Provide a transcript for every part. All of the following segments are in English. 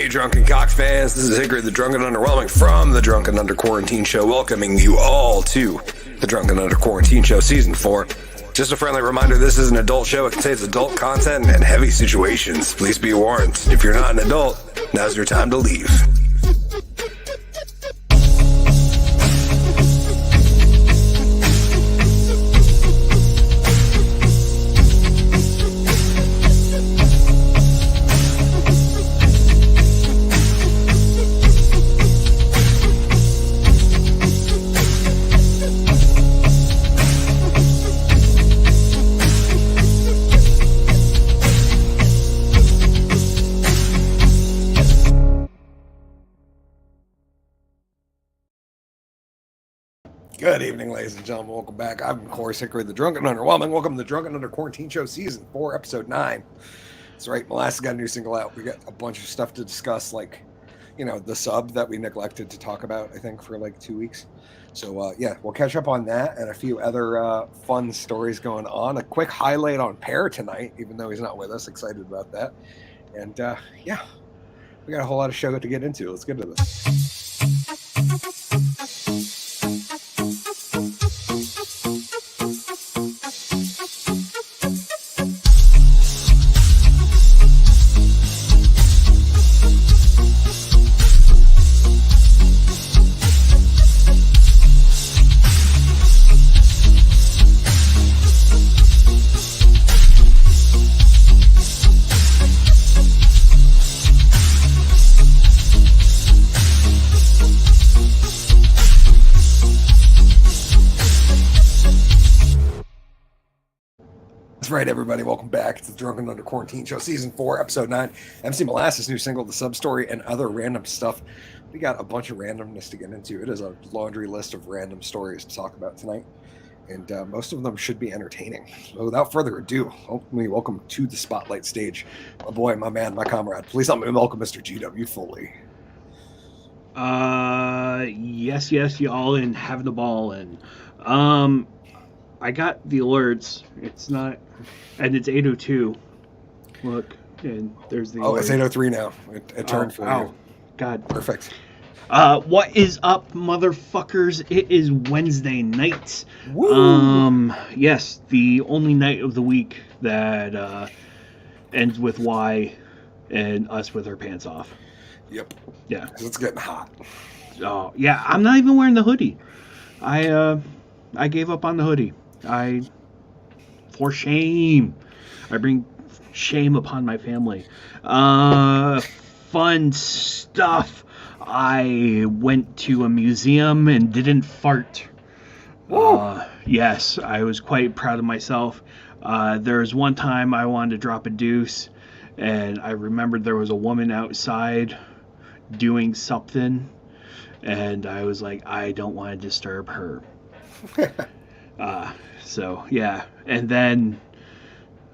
Hey, Drunken Cock fans, this is Hickory, the Drunken Underwhelming from the Drunken Under Quarantine Show, welcoming you all to the Drunken Under Quarantine Show Season 4. Just a friendly reminder, this is an adult show. It contains adult content and heavy situations. Please be warned. If you're not an adult, now's your time to leave. Good evening, ladies and gentlemen. Welcome back. I'm, of course, Hickory, the Drunken Underwhelming. Welcome to the Drunken Under Quarantine Show, Season 4, Episode 9. That's right, Molasses got a new single out. We got a bunch of stuff to discuss, like, you know, the sub that we neglected to talk about, I think, for like 2 weeks. So, yeah, we'll catch up on that and a few other fun stories going on. A quick highlight on Pear tonight, even though he's not with us. Excited about that. And, yeah, we got a whole lot of show to get into. Let's get into this. That's right, everybody. Welcome back to the Drunken Under Quarantine Show, Season 4, Episode 9. MC Molasses' new single, The Sub-Story, and other random stuff. We got a bunch of randomness to get into. It is a laundry list of random stories to talk about tonight, and most of them should be entertaining. So without further ado, help me welcome to the spotlight stage my boy, my man, my comrade. Please help me welcome Mr. GW Foley. Yes, y'all, and have the ball. And I got the alerts. It's not, and it's 8:02. Look, and there's the. Oh, alert. it's 8:03 now. It turned for you. God, Perfect. What is up, motherfuckers? It is Wednesday night. Woo! Yes, the only night of the week that ends with Y and us with our pants off. Yep. Yeah. It's getting hot. Oh, yeah. I'm not even wearing the hoodie. I gave up on the hoodie. For shame. I bring shame upon my family. Fun stuff. I went to a museum and didn't fart. Yes, I was quite proud of myself. There was one time I wanted to drop a deuce, and I remembered there was a woman outside doing something, and I was like, I don't want to disturb her. So yeah, and then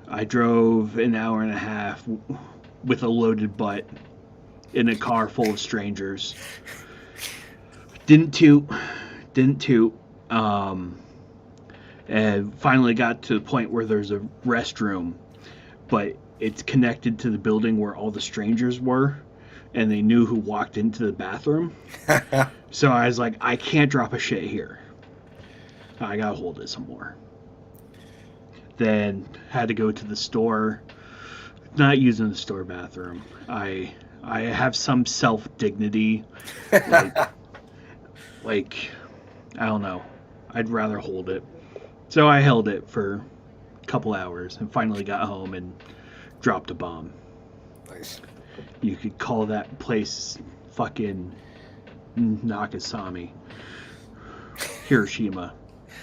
I drove an hour and a half with a loaded butt in a car full of strangers. Didn't toot. And finally got to the point where there's a restroom, but it's connected to the building where all the strangers were, and they knew who walked into the bathroom. So I was like, I can't drop a shit here. I gotta hold it some more. Then had to go to the store. Not using the store bathroom. I have some self-dignity. Like, I don't know. I'd rather hold it. So I held it for a couple hours and finally got home and dropped a bomb. Nice. You could call that place fucking Nagasaki. Hiroshima.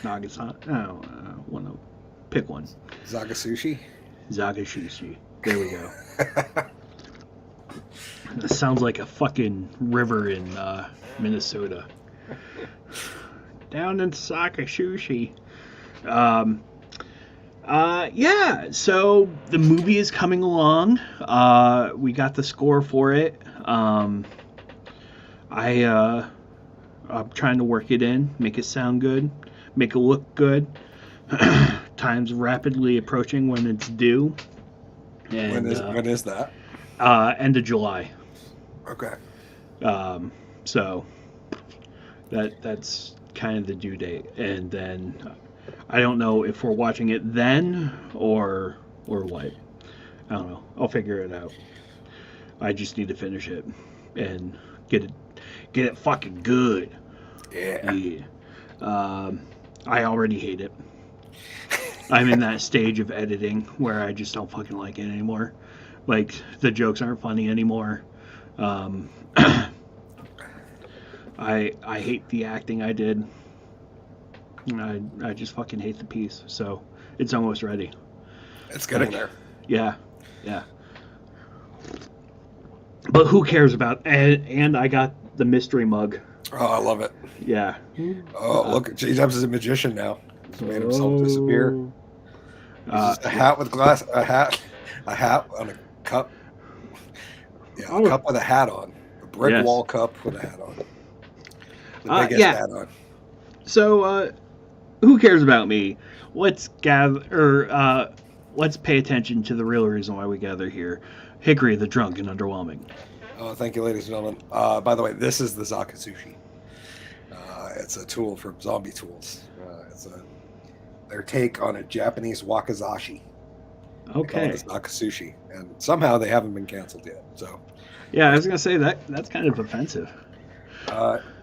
Nagasaki. I don't want to pick one. Zagasushi? Zagasushi. There we go. That sounds like a fucking river in Minnesota. Down in Sakasushi. Yeah, so the movie is coming along. We got the score for it. I'm trying to work it in, make it sound good, make it look good. Time's rapidly approaching when it's due. And, when is that? End of July. Okay. So that's kind of the due date, and then I don't know if we're watching it then or what. I don't know. I'll figure it out. I just need to finish it and get it fucking good. Yeah. Yeah. I already hate it. I'm in that stage of editing where I just don't fucking like it anymore. Like the jokes aren't funny anymore. Um, I hate the acting I did. I just fucking hate the piece. So it's almost ready. It's getting there. Yeah, yeah. But who cares about? And I got the mystery mug. Oh, I love it. Yeah. Oh, look, J-Dubs is a magician now. He's made himself disappear. He's just a hat with glass, a hat on a cup. Yeah, a cup with a hat on. A brick wall cup with a hat on. The biggest hat on. So, who cares about me? Let's pay attention to the real reason why we gather here. Hickory, the drunk and underwhelming. Oh, thank you, ladies and gentlemen. By the way, this is the Zakatsushi. It's a tool from Zombie Tools. It's their take on a Japanese wakizashi. Okay. It's Zakatsushi, and somehow they haven't been canceled yet. So. Yeah, I was gonna say that's kind of offensive.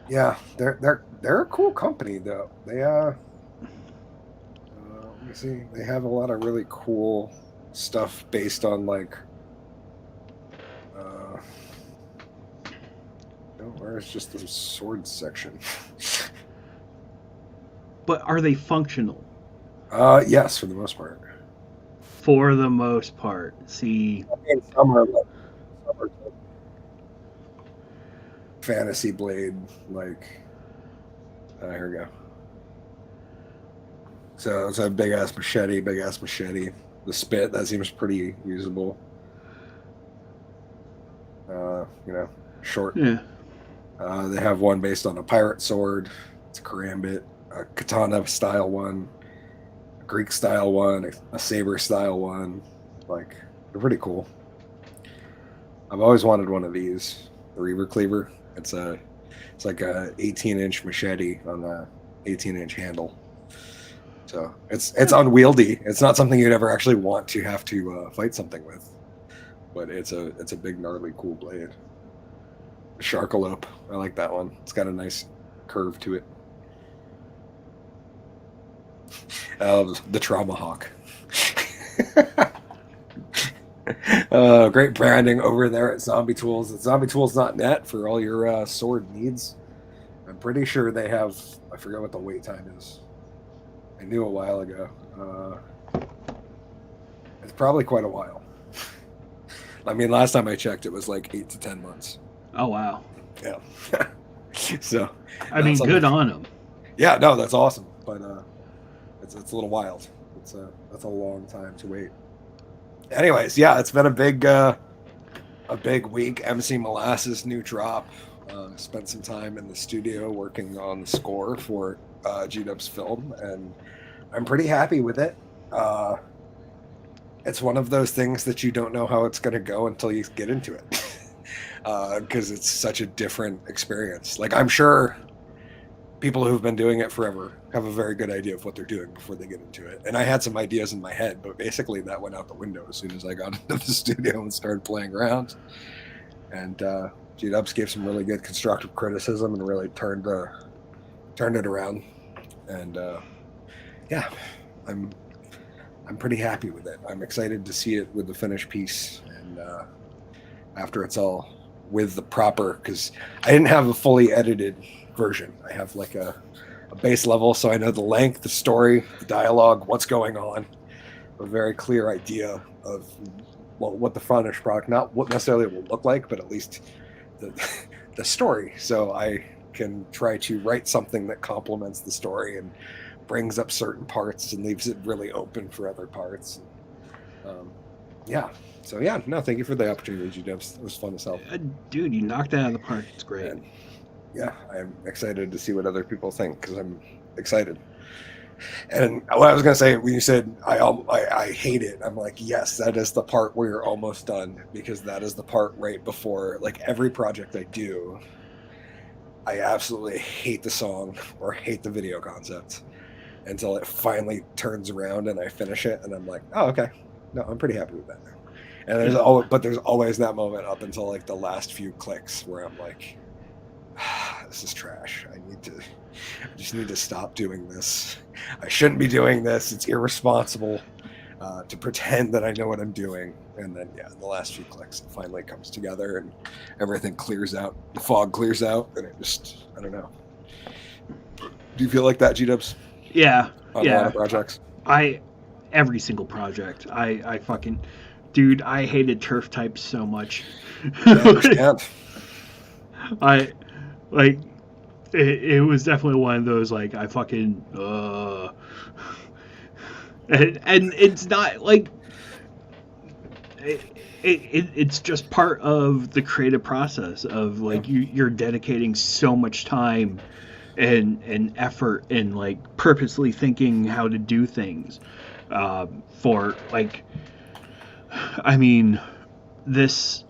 Yeah, they're a cool company though. They let me see. They have a lot of really cool stuff based on like. Where's just the sword section? But are they functional? Yes, for the most part. For the most part. See. Some are fantasy blade, like. Here we go. So it's a big ass machete. The spit, that seems pretty usable. Short. Yeah. They have one based on a pirate sword. It's a karambit, a katana style one, a Greek style one, a saber style one. Like, they're pretty cool. I've always wanted one of these. The Reaver Cleaver. It's like a 18-inch machete on a 18-inch handle. So it's unwieldy. It's not something you'd ever actually want to have to fight something with. But it's a big gnarly cool blade. Sharkalope. I like that one. It's got a nice curve to it. The Trauma Hawk. Great branding over there at Zombie Tools. It's ZombieTools.net for all your sword needs. I'm pretty sure they have, I forget what the wait time is. I knew a while ago. It's probably quite a while. I mean, last time I checked, it was like 8 to 10 months. Oh, wow. Yeah. So. I mean, good on them. Yeah, no, that's awesome. But it's a little wild. That's a long time to wait. Anyways, yeah, it's been a big week. MC Molasses new drop. Spent some time in the studio working on the score for G-Dub's film, and I'm pretty happy with it. It's one of those things that you don't know how it's going to go until you get into it. Because it's such a different experience. Like, I'm sure people who've been doing it forever have a very good idea of what they're doing before they get into it. And I had some ideas in my head, but basically that went out the window as soon as I got into the studio and started playing around. And G-Dubs gave some really good constructive criticism and really turned it around. And yeah, I'm pretty happy with it. I'm excited to see it with the finished piece, and after it's all with the proper, because I didn't have a fully edited version. I have like a base level, so I know the length, the story, the dialogue, what's going on, a very clear idea of what the finished product, not what necessarily it will look like, but at least the story. So I can try to write something that complements the story and brings up certain parts and leaves it really open for other parts. Yeah. So yeah, no, thank you for the opportunity, G-Dubs. It was fun as hell. Dude, you knocked it out of the park. It's great. And yeah, I'm excited to see what other people think, because I'm excited. And what I was gonna say when you said I hate it, I'm like, yes, that is the part where you're almost done, because that is the part right before, like, every project I do, I absolutely hate the song or hate the video concept until it finally turns around and I finish it, and I'm like, oh, okay, no, I'm pretty happy with that now. And there's always that moment up until like the last few clicks where I'm like, this is trash. I just need to stop doing this. I shouldn't be doing this. It's irresponsible to pretend that I know what I'm doing. And then, yeah, in the last few clicks, it finally comes together and everything clears out. The fog clears out, and it just, I don't know. Do you feel like that, G-Dubs? Yeah. On a lot of projects? Every single project. I fucking, dude, I hated turf types so much. I understand. It was definitely one of those, like, I fucking, and it's not like, it's just part of the creative process of, like, you're dedicating so much time and effort and, like, purposely thinking how to do things for, like, I mean, this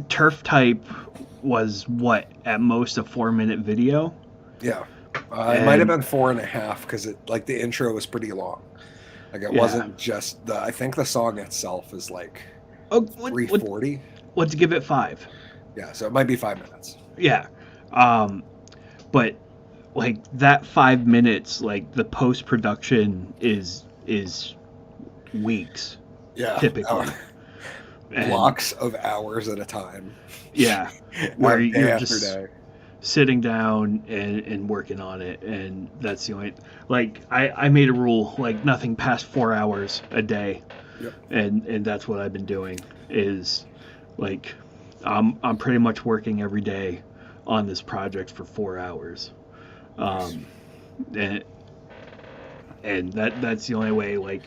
turf type was what, at most a 4-minute video? Yeah. It might have been 4.5 because it, like, the intro was pretty long. Like, it wasn't just I think the song itself is like 3:40. Let's give it 5. Yeah, so it might be 5 minutes. Yeah. But like that 5 minutes, like the post-production is weeks. Yeah. Typically. Blocks of hours at a time. Yeah. Where you're just day. Sitting down and working on it, and that's the only, like, I made a rule, like, nothing past 4 hours a day. Yep. And that's what I've been doing, is like I'm pretty much working every day on this project for 4 hours. And that's the only way, like,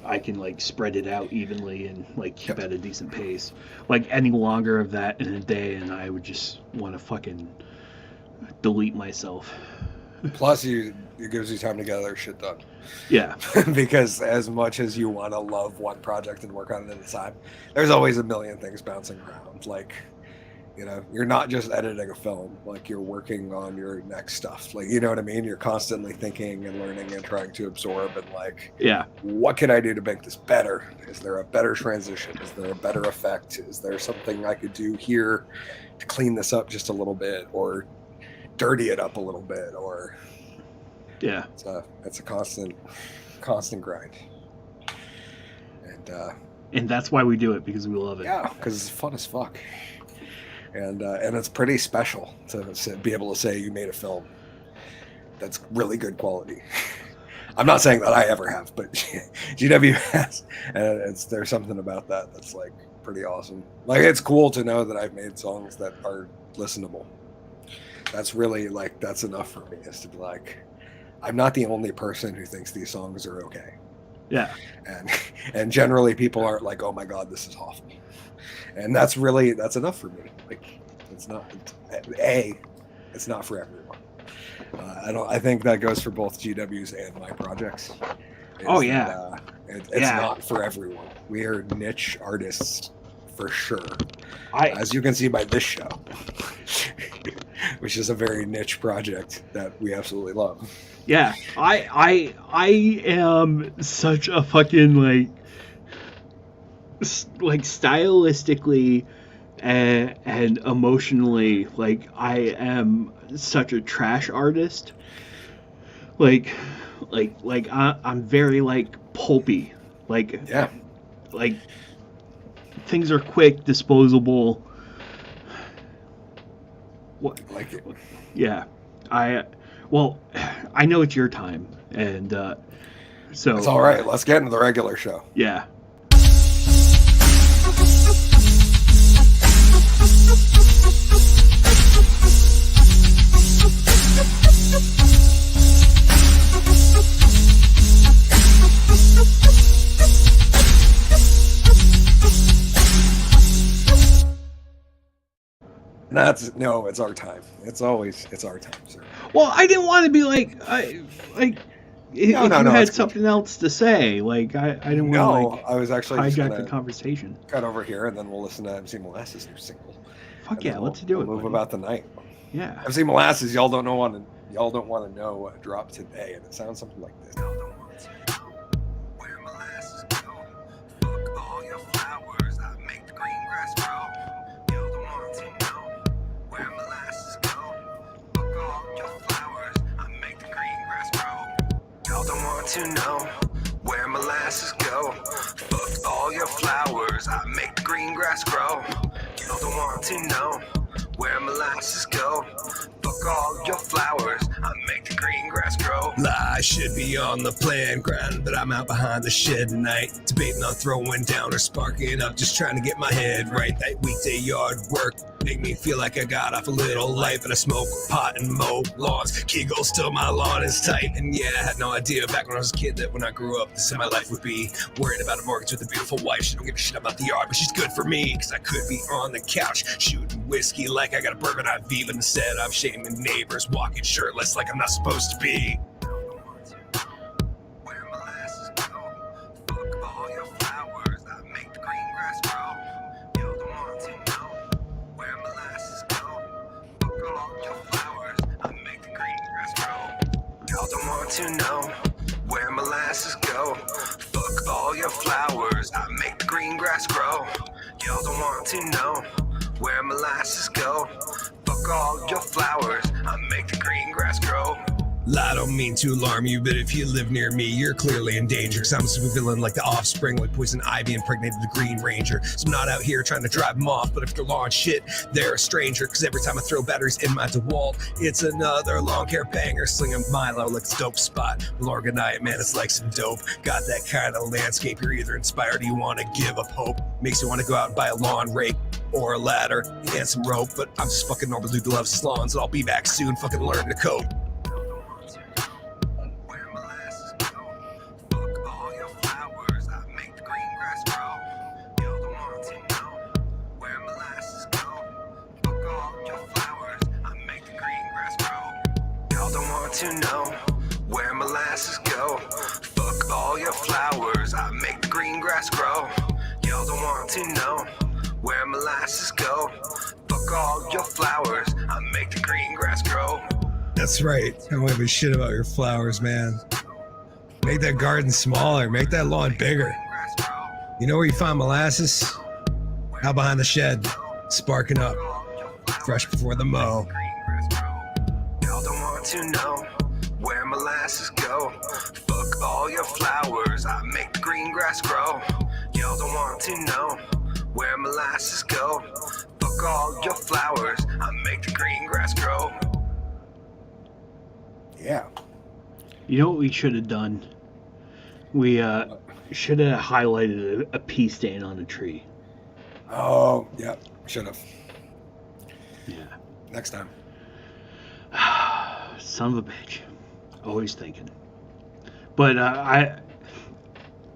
I can, like, spread it out evenly and, like, keep at a decent pace. Like, any longer of that in a day, and I would just want to fucking delete myself. Plus, it gives you time to get other shit done. Yeah. Because as much as you want to love one project and work on it at a time, there's always a million things bouncing around. Like, you know, you're not just editing a film, like, you're working on your next stuff. Like, you know what I mean? You're constantly thinking and learning and trying to absorb and, like, what can I do to make this better? Is there a better transition? Is there a better effect? Is there something I could do here to clean this up just a little bit, or dirty it up a little bit, or it's a constant grind. And that's why we do it, because we love it. Yeah, because it's fun as fuck. And it's pretty special to be able to say you made a film that's really good quality. I'm not saying that I ever have, but GW has, and there's something about that that's, like, pretty awesome. Like, it's cool to know that I've made songs that are listenable. That's really, like, that's enough for me, is to be like, I'm not the only person who thinks these songs are okay. Yeah. And generally people aren't like, oh my God, this is awful. And that's enough for me. Like, it's not for everyone. I think that goes for both GW's and my projects. It's not for everyone. We are niche artists for sure. As you can see by this show, which is a very niche project that we absolutely love. Yeah, I am such a fucking, like stylistically and emotionally, like, I am such a trash artist. Like I'm very, like, pulpy. Like, like, things are quick, disposable. What? Like it. Yeah, I know it's your time, and so it's all right. Let's get into the regular show. Yeah. No, it's our time. It's our time, sir. Well, I didn't want to be like if No, you it's had good. something else to say, like I didn't want to like I was actually just hijack gonna the conversation. cut over here, and then we'll listen to MC Molasses' new single. Fuck yeah, let's do we'll it. Move buddy. about the night. Yeah. MC Molasses, y'all don't want to know what dropped today, and it sounds something like this. To know where molasses go. Fuck all your flowers, I make the green grass grow. Y'all don't want to know where molasses go. Fuck all your flowers, I make the green grass grow. I should be on the playing ground, but I'm out behind the shed tonight, debating on throwing down or sparking up, just trying to get my head right. That weekday yard work make me feel like I got off a little light, but I smoke pot and mow lawns. Kegels till my lawn is tight. And yeah, I had no idea back when I was a kid that when I grew up, this is my life would be. Worried about a mortgage with a beautiful wife. She don't give a shit about the yard, but she's good for me, cause I could be on the couch shooting whiskey like I got a bourbon IV, but instead I'm shaming neighbors, walking shirtless like I'm not supposed to be. To know where molasses go. Fuck all your flowers, I make the green grass grow. Y'all don't want to know where molasses go. Fuck all your flowers, I make the green grass grow. I don't mean to alarm you, but if you live near me, you're clearly in danger. Cause I'm a super villain like the offspring, like Poison Ivy impregnated the Green Ranger. So I'm not out here trying to drive them off, but if they're lawn shit, they're a stranger. Cause every time I throw batteries in my DeWalt, it's another long hair banger. Slinging Milo like it's a dope spot. Lorgonite, man, it's like some dope. Got that kind of landscape, you're either inspired or you want to give up hope. Makes you want to go out and buy a lawn rake or a ladder and some rope. But I'm just fucking normal dude that loves lawns, and I'll be back soon, fucking learn to cope. To know where molasses go. Fuck all your flowers, I make the green grass grow. Y'all don't want to know where molasses go. Fuck all your flowers, I make the green grass grow. That's right, I don't give a shit about your flowers, man. Make that garden smaller, make that lawn bigger. You know where you find molasses? Out behind the shed, sparking up, fresh before the mow. Y'all don't want to know where molasses go. Fuck all your flowers, I make the green grass grow. Y'all don't want to know where molasses go. Fuck all your flowers, I make the green grass grow. Yeah. You know what we should have done? We should have highlighted a pea stain on a tree. Oh, yeah. Should have. Yeah. Next time. Son of a bitch. Always thinking. But I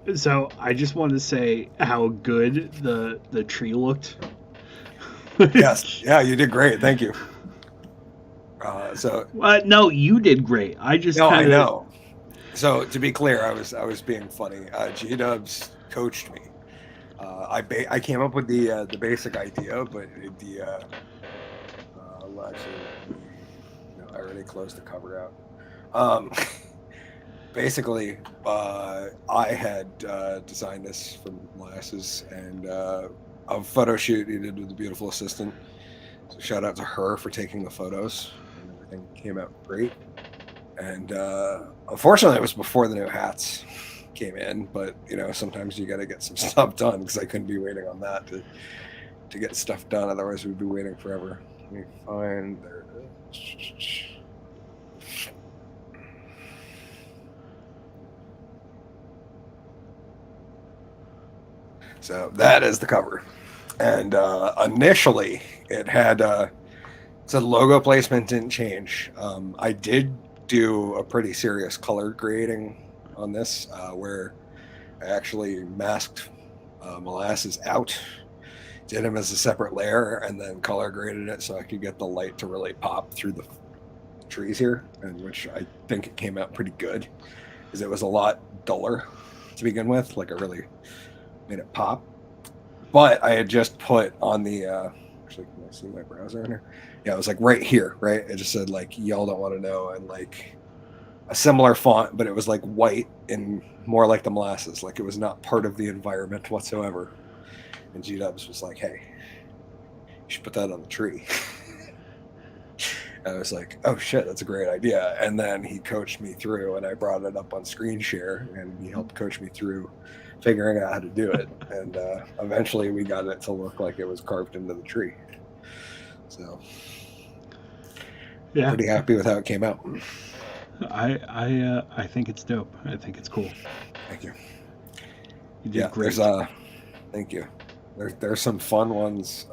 just want to say how good the tree looked. Yes. Yeah, you did great. Thank you. No, you did great. I just I know. So to be clear, I was being funny. G-Dubs coached me. I came up with the basic idea, but I already closed the cover out. Basically, I had designed this for Molasses, and a photo shoot he did with a beautiful assistant. So shout out to her for taking the photos, and everything came out great. And unfortunately, it was before the new hats came in, but sometimes you got to get some stuff done, because I couldn't be waiting on that to get stuff done. Otherwise, we'd be waiting forever. Let me find there it is. So that is the cover. And initially it had so the logo placement didn't change. I did do a pretty serious color grading on this, where I actually masked Molasses out did them as a separate layer and then color graded it so I could get the light to really pop through the trees here, and which I think it came out pretty good because it was a lot duller to begin with. Like, it really made it pop. But I had just put on the actually, can I see my browser in here? Yeah, it was like right here, right? It just said like y'all don't want to know, and like a similar font, but it was like white and more like the Molasses. Like, it was not part of the environment whatsoever. And G-Dubs was like, hey, you should put that on the tree. I was like, oh shit, that's a great idea. And then he coached me through, and I brought it up on screen share, and he helped coach me through figuring out how to do it. And eventually we got it to look like it was carved into the tree. So Yeah, pretty happy with how it came out. I think it's dope. I think it's cool. Thank you. You did great. Thank you. There's some fun ones.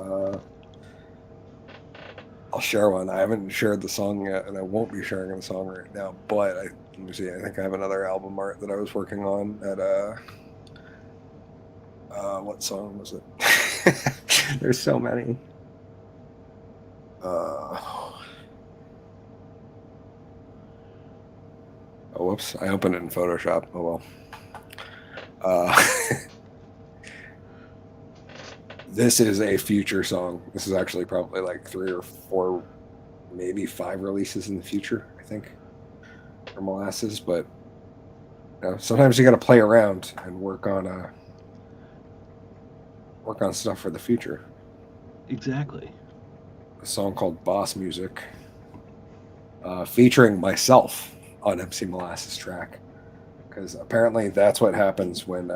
I'll share one. I haven't shared the song yet, and I won't be sharing the song right now. But let me see. I think I have another album art that I was working on at what song was it? There's so many. Oh, whoops! I opened it in Photoshop. Oh well. This is a future song. This is actually probably like 3 or 4, maybe 5 releases in the future, I think, for Molasses. But sometimes you got to play around and work on stuff for the future. Exactly. A song called Boss Music, featuring myself on MC Molasses track, because apparently that's what happens when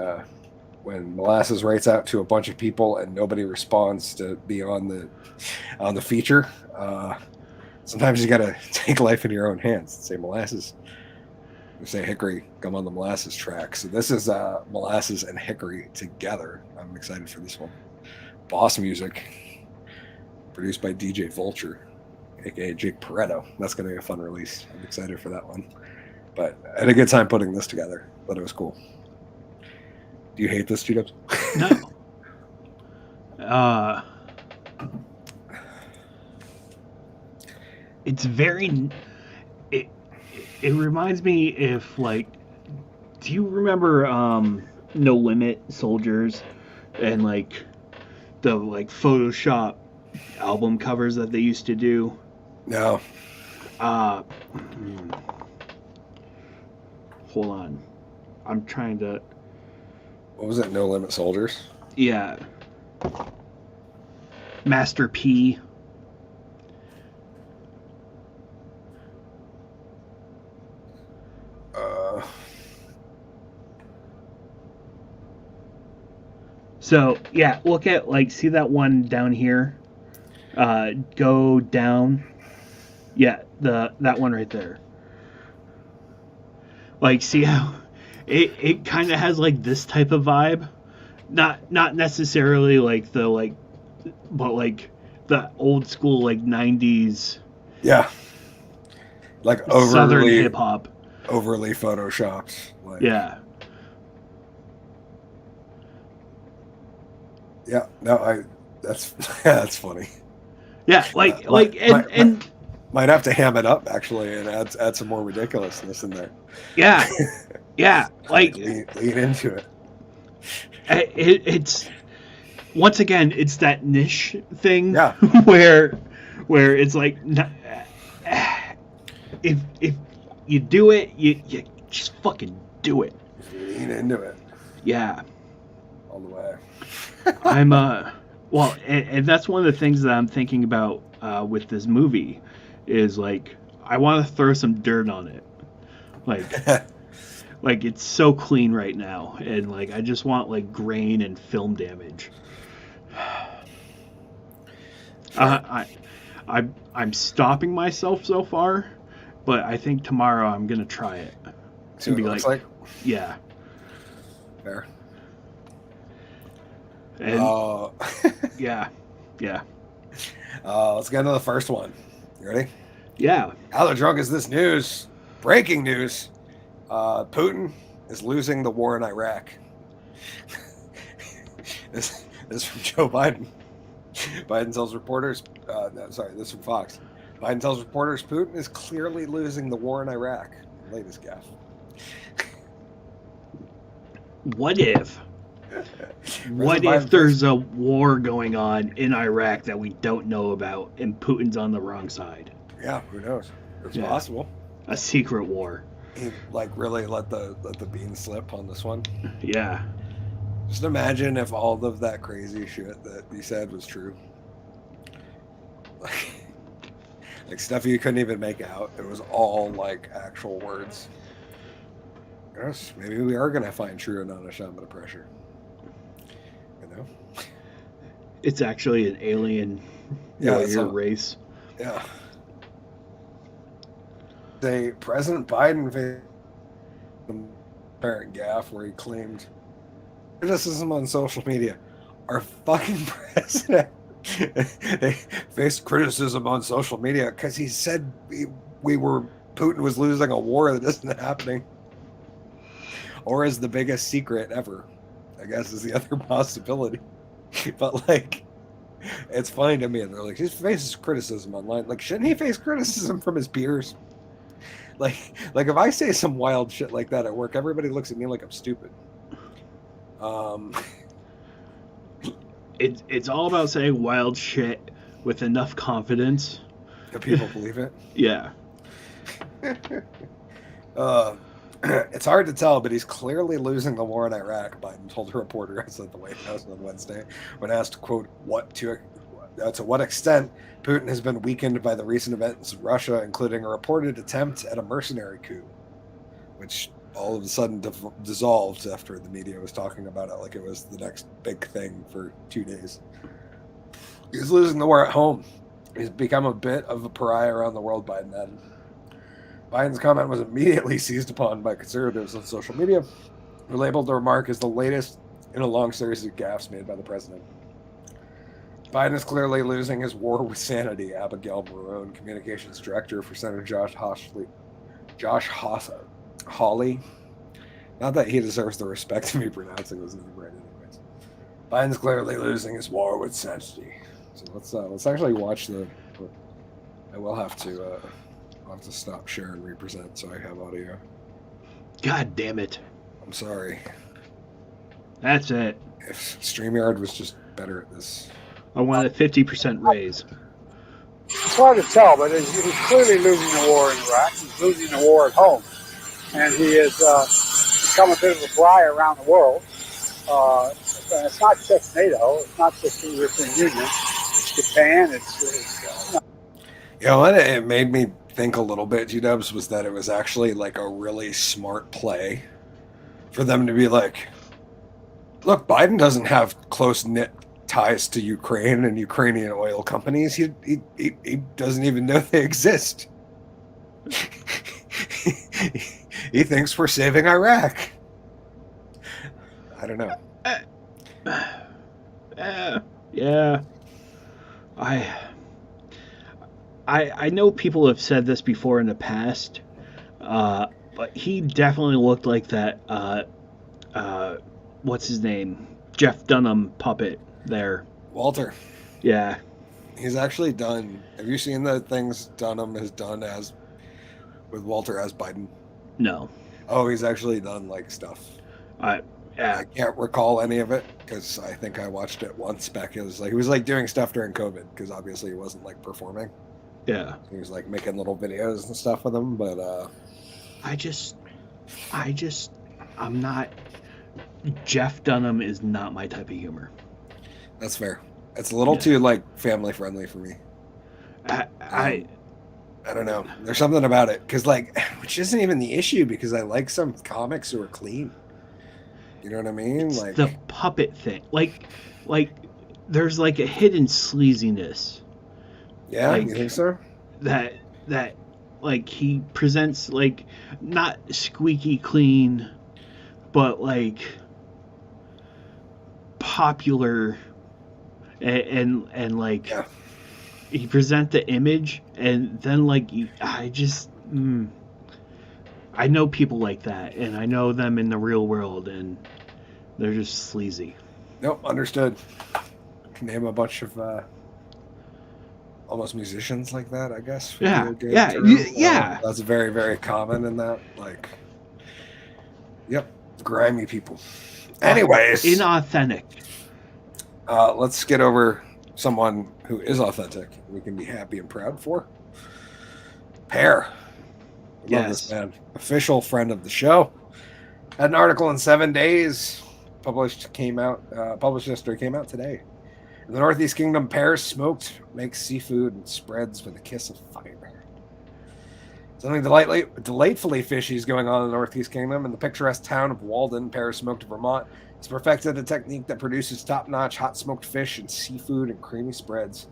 Molasses writes out to a bunch of people and nobody responds to be on the feature. Sometimes you got to take life in your own hands and say, Molasses, you say, Hickory, come on the Molasses track. So this is Molasses and Hickory together. I'm excited for this one. Boss Music, produced by DJ Vulture, aka Jake Pareto. That's going to be a fun release. I'm excited for that one. But I had a good time putting this together. But it was cool. Do you hate this, G-Dubs? No. It's very. It reminds me if, like, do you remember No Limit Soldiers and like the Photoshop album covers that they used to do? No. Hold on. I'm trying to. What was it? No Limit Soldiers? Yeah. Master P. So, yeah, look at, see that one down here? Go down. Yeah, that one right there. See how it kind of has this type of vibe, not necessarily but the old school 90s. Yeah, overly Southern hip hop, overly photoshopped. Yeah. Yeah, no, that's funny. Yeah, might have to ham it up actually and add some more ridiculousness in there. Yeah, yeah, lean into it. It's once again, it's that niche thing. Yeah. where it's if you do it, you just fucking do it. Lean into it. Yeah. All the way. I'm well, and that's one of the things that I'm thinking about with this movie is I want to throw some dirt on it. It's so clean right now, and I just want grain and film damage. I'm stopping myself so far, but I think tomorrow I'm gonna try it. See what it looks like? Yeah. Fair. And yeah. Let's get into the first one. You ready? Yeah. How the drunk is this news? Breaking news. Putin is losing the war in Iraq. This is from Joe Biden. Biden tells reporters, no, sorry, this is from Fox. Biden tells reporters Putin is clearly losing the war in Iraq. Latest gaffe. What if? What if there's a war going on in Iraq that we don't know about and Putin's on the wrong side? Yeah, who knows? It's possible. A secret war. He like really let the bean slip on this one. Yeah. Just imagine if all of that crazy shit that he said was true. Like stuff you couldn't even make out. It was all like actual words. Yes, maybe we are gonna find true Anonisham pressure. You know? It's actually an alien warrior race. Yeah. President Biden faced a apparent gaffe where he claimed criticism on social media. Our fucking president they faced criticism on social media because he said Putin was losing a war that isn't happening, or is the biggest secret ever, I guess, is the other possibility. But like, it's funny to me. They're like, he faces criticism online. Like, shouldn't he face criticism from his peers? Like if I say some wild shit like that at work, everybody looks at me like I'm stupid. It's all about saying wild shit with enough confidence that people believe it. Yeah. It's hard to tell, but he's clearly losing the war in Iraq, Biden told a reporter outside the White House on Wednesday when asked, quote, to what extent Putin has been weakened by the recent events in Russia, including a reported attempt at a mercenary coup, which all of a sudden dissolved after the media was talking about it like it was the next big thing for 2 days. He's losing the war at home. He's become a bit of a pariah around the world, Biden added. Biden's comment was immediately seized upon by conservatives on social media, who labeled the remark as the latest in a long series of gaffes made by the president. Biden is clearly losing his war with sanity, Abigail Marone, communications director for Senator Josh Hawley. Not that he deserves the respect to me pronouncing his name right anyways. Biden's clearly losing his war with sanity. So let's actually watch the... I will have to... I'll have to stop share and represent so I have audio. God damn it. I'm sorry. That's it. If StreamYard was just better at this. I want a 50% raise. It's hard to tell, but he's clearly losing the war in Iraq. He's losing the war at home. And he has become a bit of a pariah around the world. It's not just NATO. It's not just the European Union. It's Japan. You know what? It made me think a little bit, G-Dubs, was that it was actually like a really smart play for them to be like, look, Biden doesn't have close-knit ties to Ukraine and Ukrainian oil companies. He doesn't even know they exist. He thinks we're saving Iraq. I don't know. Yeah. I know people have said this before in the past, but he definitely looked like that, what's his name? Jeff Dunham puppet there. Walter. Yeah. He's actually done... Have you seen the things Dunham has done with Walter as Biden? No. Oh, he's actually done, like, stuff. Yeah. I can't recall any of it, because I think I watched it once back. He was like doing stuff during COVID, because obviously he wasn't, like, performing. Yeah. He was like making little videos and stuff with them, but I'm not... Jeff Dunham is not my type of humor. That's fair. It's a little too, like, family friendly for me. I don't know. There's something about it, because, like, which isn't even the issue, because I like some comics who are clean. You know what I mean? It's like the puppet thing. Like there's like a hidden sleaziness. Yeah, like, you think so? That like he presents like not squeaky clean, but like popular and like he present the image, and then like I know people like that, and I know them in the real world, and they're just sleazy. Nope, understood. Name a bunch of almost musicians like that, I guess. for Yeah, video game yeah, term. yeah. That's very, very common in that. Like, yep, grimy people. Anyways, Inauthentic. let's get over someone who is authentic. We can be happy and proud for. Pear. Love this man. Official friend of the show. Had an article in 7 days. Published yesterday, came out today. In the Northeast Kingdom, Pear smoked makes seafood and spreads with a kiss of fire. Something delightfully fishy is going on in the Northeast Kingdom. In the picturesque town of Walden, Pear smoked in Vermont has perfected a technique that produces top-notch hot smoked fish and seafood and creamy spreads.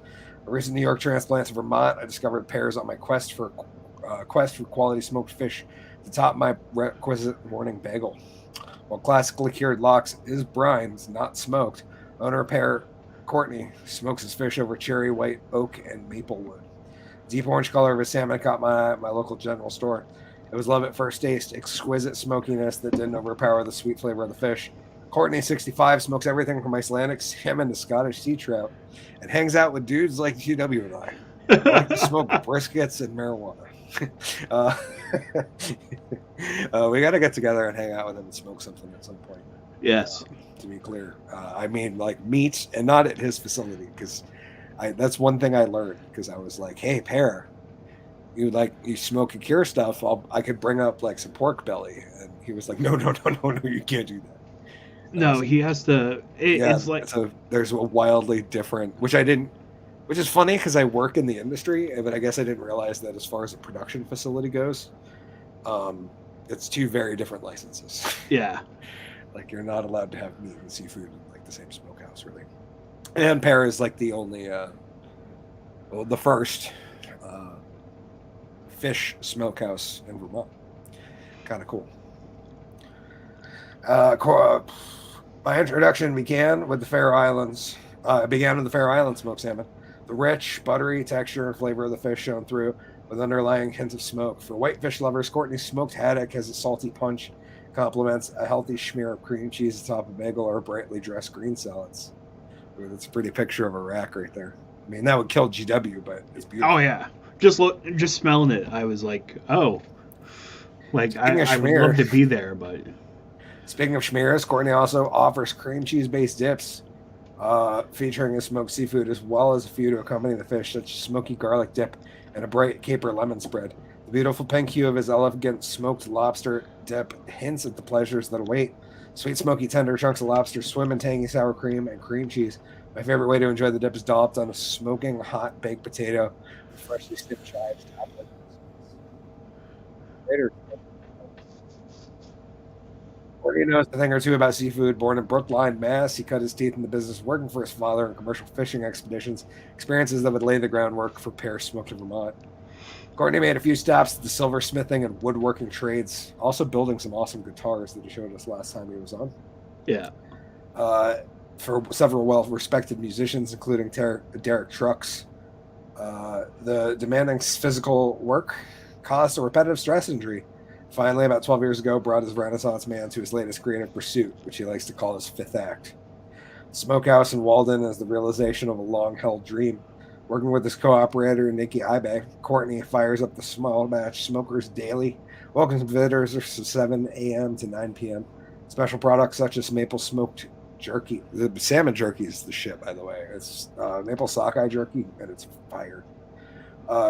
A recent New York transplant to Vermont, I discovered Pear's on my quest for quality smoked fish to top my requisite morning bagel. While classically cured lox is brines, not smoked, owner Pear Courtney smokes his fish over cherry, white oak, and maple wood. Deep orange color of his salmon caught my eye at my local general store. It was love at first taste, exquisite smokiness that didn't overpower the sweet flavor of the fish. Courtney, 65, smokes everything from Icelandic salmon to Scottish sea trout and hangs out with dudes like GW and I. I like to smoke briskets and marijuana. We got to get together and hang out with him and smoke something at some point. Yes. To be clear, I mean like meat and not at his facility, because that's one thing I learned, because I was like, hey, Pear, you smoke and cure stuff, I could bring up like some pork belly, and he was like, no, you can't do that. No, he has to. It's like, so there's a wildly different, which is funny because I work in the industry, but I guess I didn't realize that as far as a production facility goes, it's two very different licenses. Yeah. Like, you're not allowed to have meat and seafood in like the same smokehouse, really. And Pear is like the only, the first fish smokehouse in Vermont. Kind of cool. My introduction began with the Faroe Islands. Smoked salmon. The rich, buttery texture and flavor of the fish shone through with underlying hints of smoke. For whitefish lovers, Courtney's smoked haddock has a salty punch, complements a healthy smear of cream cheese atop a bagel or brightly dressed green salads. Ooh, that's a pretty picture of a rack right there. I mean, that would kill GW, but it's beautiful. Oh yeah, just smelling it, I was like, oh, like I would love to be there, but. Speaking of schmears, Courtney also offers cream cheese-based dips, featuring a smoked seafood, as well as a few to accompany the fish, such as smoky garlic dip and a bright caper lemon spread. The beautiful pink hue of his elegant smoked lobster dip hints at the pleasures that await. Sweet, smoky, tender chunks of lobster swim in tangy sour cream and cream cheese. My favorite way to enjoy the dip is dolloped on a smoking hot baked potato with freshly snipped chives topped with later. Courtney knows a thing or two about seafood. Born in Brookline, Mass., he cut his teeth in the business working for his father in commercial fishing expeditions, experiences that would lay the groundwork for Pear smoked in Vermont. Courtney made a few stops at the silversmithing and woodworking trades, also building some awesome guitars that he showed us last time he was on. Yeah. For several well-respected musicians, including Derek Trucks. The demanding physical work caused a repetitive stress injury. Finally, about 12 years ago, brought his Renaissance man to his latest creative pursuit, which he likes to call his fifth act. The smokehouse in Walden is the realization of a long-held dream. Working with his co-operator, Nikki Ibe, Courtney fires up the small batch smokers daily, welcomes visitors from 7 a.m. to 9 p.m. Special products such as maple smoked jerky. The salmon jerky is the shit, by the way. It's maple sockeye jerky, and it's fire.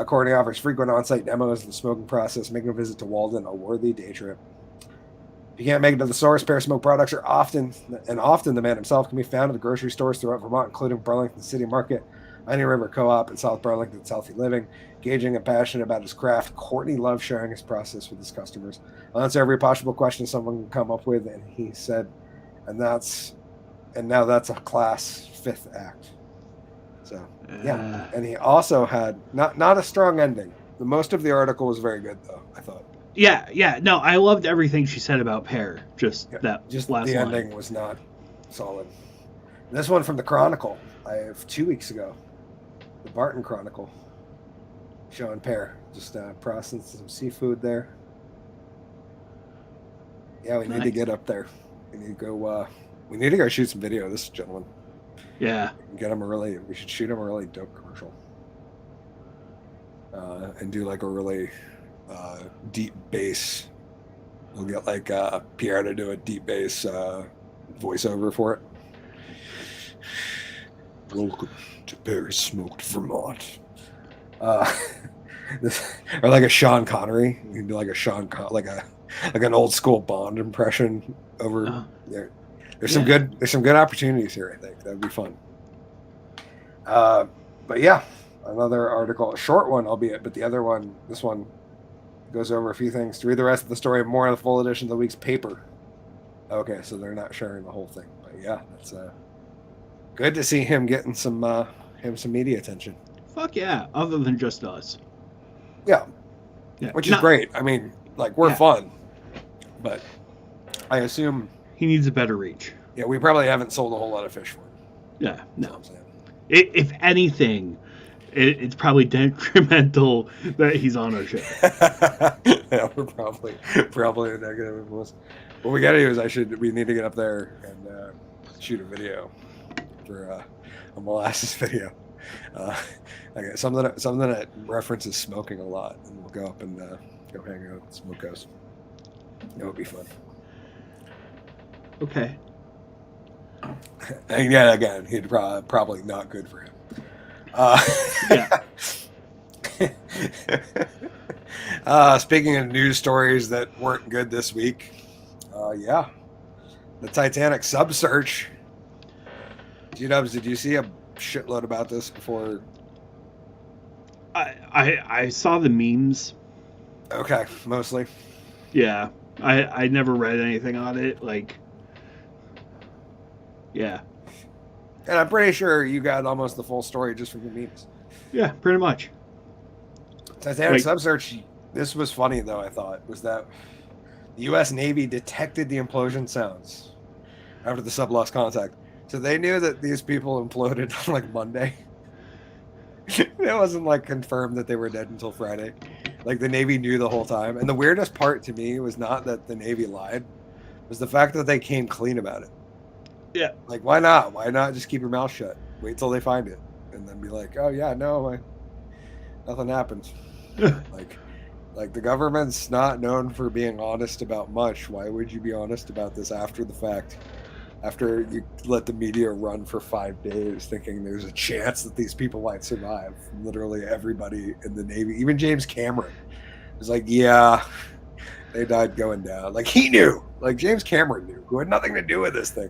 Courtney offers frequent on-site demos of the smoking process, making a visit to Walden a worthy day trip. If you can't make it to the source, Pear Smoke products are often the man himself can be found at the grocery stores throughout Vermont, including Burlington City Market, Onion River Co-op, and South Burlington's Healthy Living. Engaging and passionate about his craft, Courtney loves sharing his process with his customers. I'll answer every possible question someone can come up with, and he said, and now that's a class fifth act. So, yeah. And he also had not a strong ending. The most of the article was very good, though, I thought. Yeah. No, I loved everything she said about Pear. Just last the line. ending was not solid. And this one from the Chronicle, I have 2 weeks ago. The Barton Chronicle. Showing Pear. Just processing some seafood there. Yeah, we need to get up there. We need to go shoot some video of this gentleman. Yeah. We should shoot him a really dope commercial. and do like a really deep bass. We'll get like Pierre to do a deep bass voiceover for it. Welcome to Paris Smoked Vermont. Or like a Sean Connery. You can do like a like an old school Bond impression over there. There's some good opportunities here. I think that'd be fun. But yeah, another article, a short one, albeit, but this one goes over a few things. To read the rest of the story, more of the full edition of the week's paper. Okay, so they're not sharing the whole thing, but yeah, that's good to see him getting some media attention. Fuck yeah! Other than just us. Yeah, which is great. I mean, like we're fun, but I assume he needs a better reach. Yeah, we probably haven't sold a whole lot of fish for him. Yeah, no. If anything, it's probably detrimental that he's on our show. Yeah, we're probably a negative influence. What we gotta do is we need to get up there and shoot a video for a Molasses video. Okay, something that references smoking a lot, and we'll go up and go hang out at the smokehouse. That would be fun. Okay. And yeah, again, he'd probably not good for him. Speaking of news stories that weren't good this week, the Titanic subsearch. G-Dubs, did you see a shitload about this before? I saw the memes. Okay, mostly. Yeah, I never read anything on it. Like, yeah. And I'm pretty sure you got almost the full story just from the memes. Yeah, pretty much. Titanic subsearch. This was funny though. I thought was that the U.S. Navy detected the implosion sounds after the sub lost contact, so they knew that these people imploded on like Monday. It wasn't like confirmed that they were dead until Friday. Like the Navy knew the whole time. And the weirdest part to me was not that the Navy lied, was the fact that they came clean about it. Yeah. Like, why not? Why not just keep your mouth shut? Wait till they find it. And then be like, oh, yeah, no, nothing happened. like the government's not known for being honest about much. Why would you be honest about this after the fact? After you let the media run for 5 days thinking there's a chance that these people might survive. Literally everybody in the Navy, even James Cameron, was like, yeah, they died going down. Like he knew. Like James Cameron knew, who had nothing to do with this thing.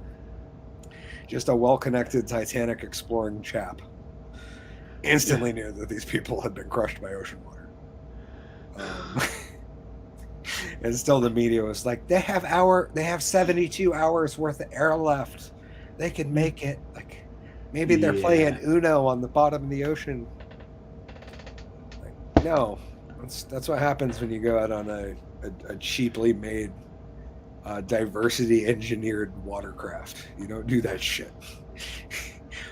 Just a well-connected Titanic exploring chap. Instantly knew that these people had been crushed by ocean water. And still the media was like, they have 72 hours worth of air left. They can make it. Like maybe they're playing Uno on the bottom of the ocean. Like, no. That's what happens when you go out on a cheaply made diversity engineered watercraft. You don't do that shit.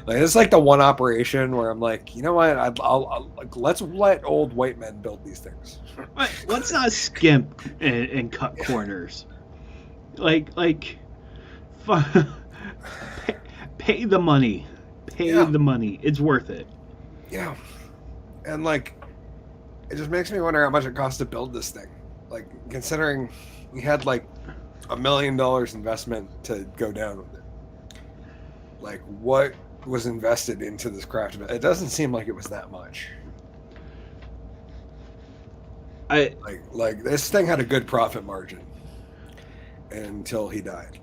Like it's like the one operation where I'm like, you know what? I'll like, let's let old white men build these things. Let's not skimp and cut corners. Pay the money. Pay the money. It's worth it. Yeah, and like, it just makes me wonder how much it costs to build this thing. Like, considering we had like $1 million investment to go down with it. Like, what was invested into this craft? It doesn't seem like it was that much. Like this thing had a good profit margin until he died.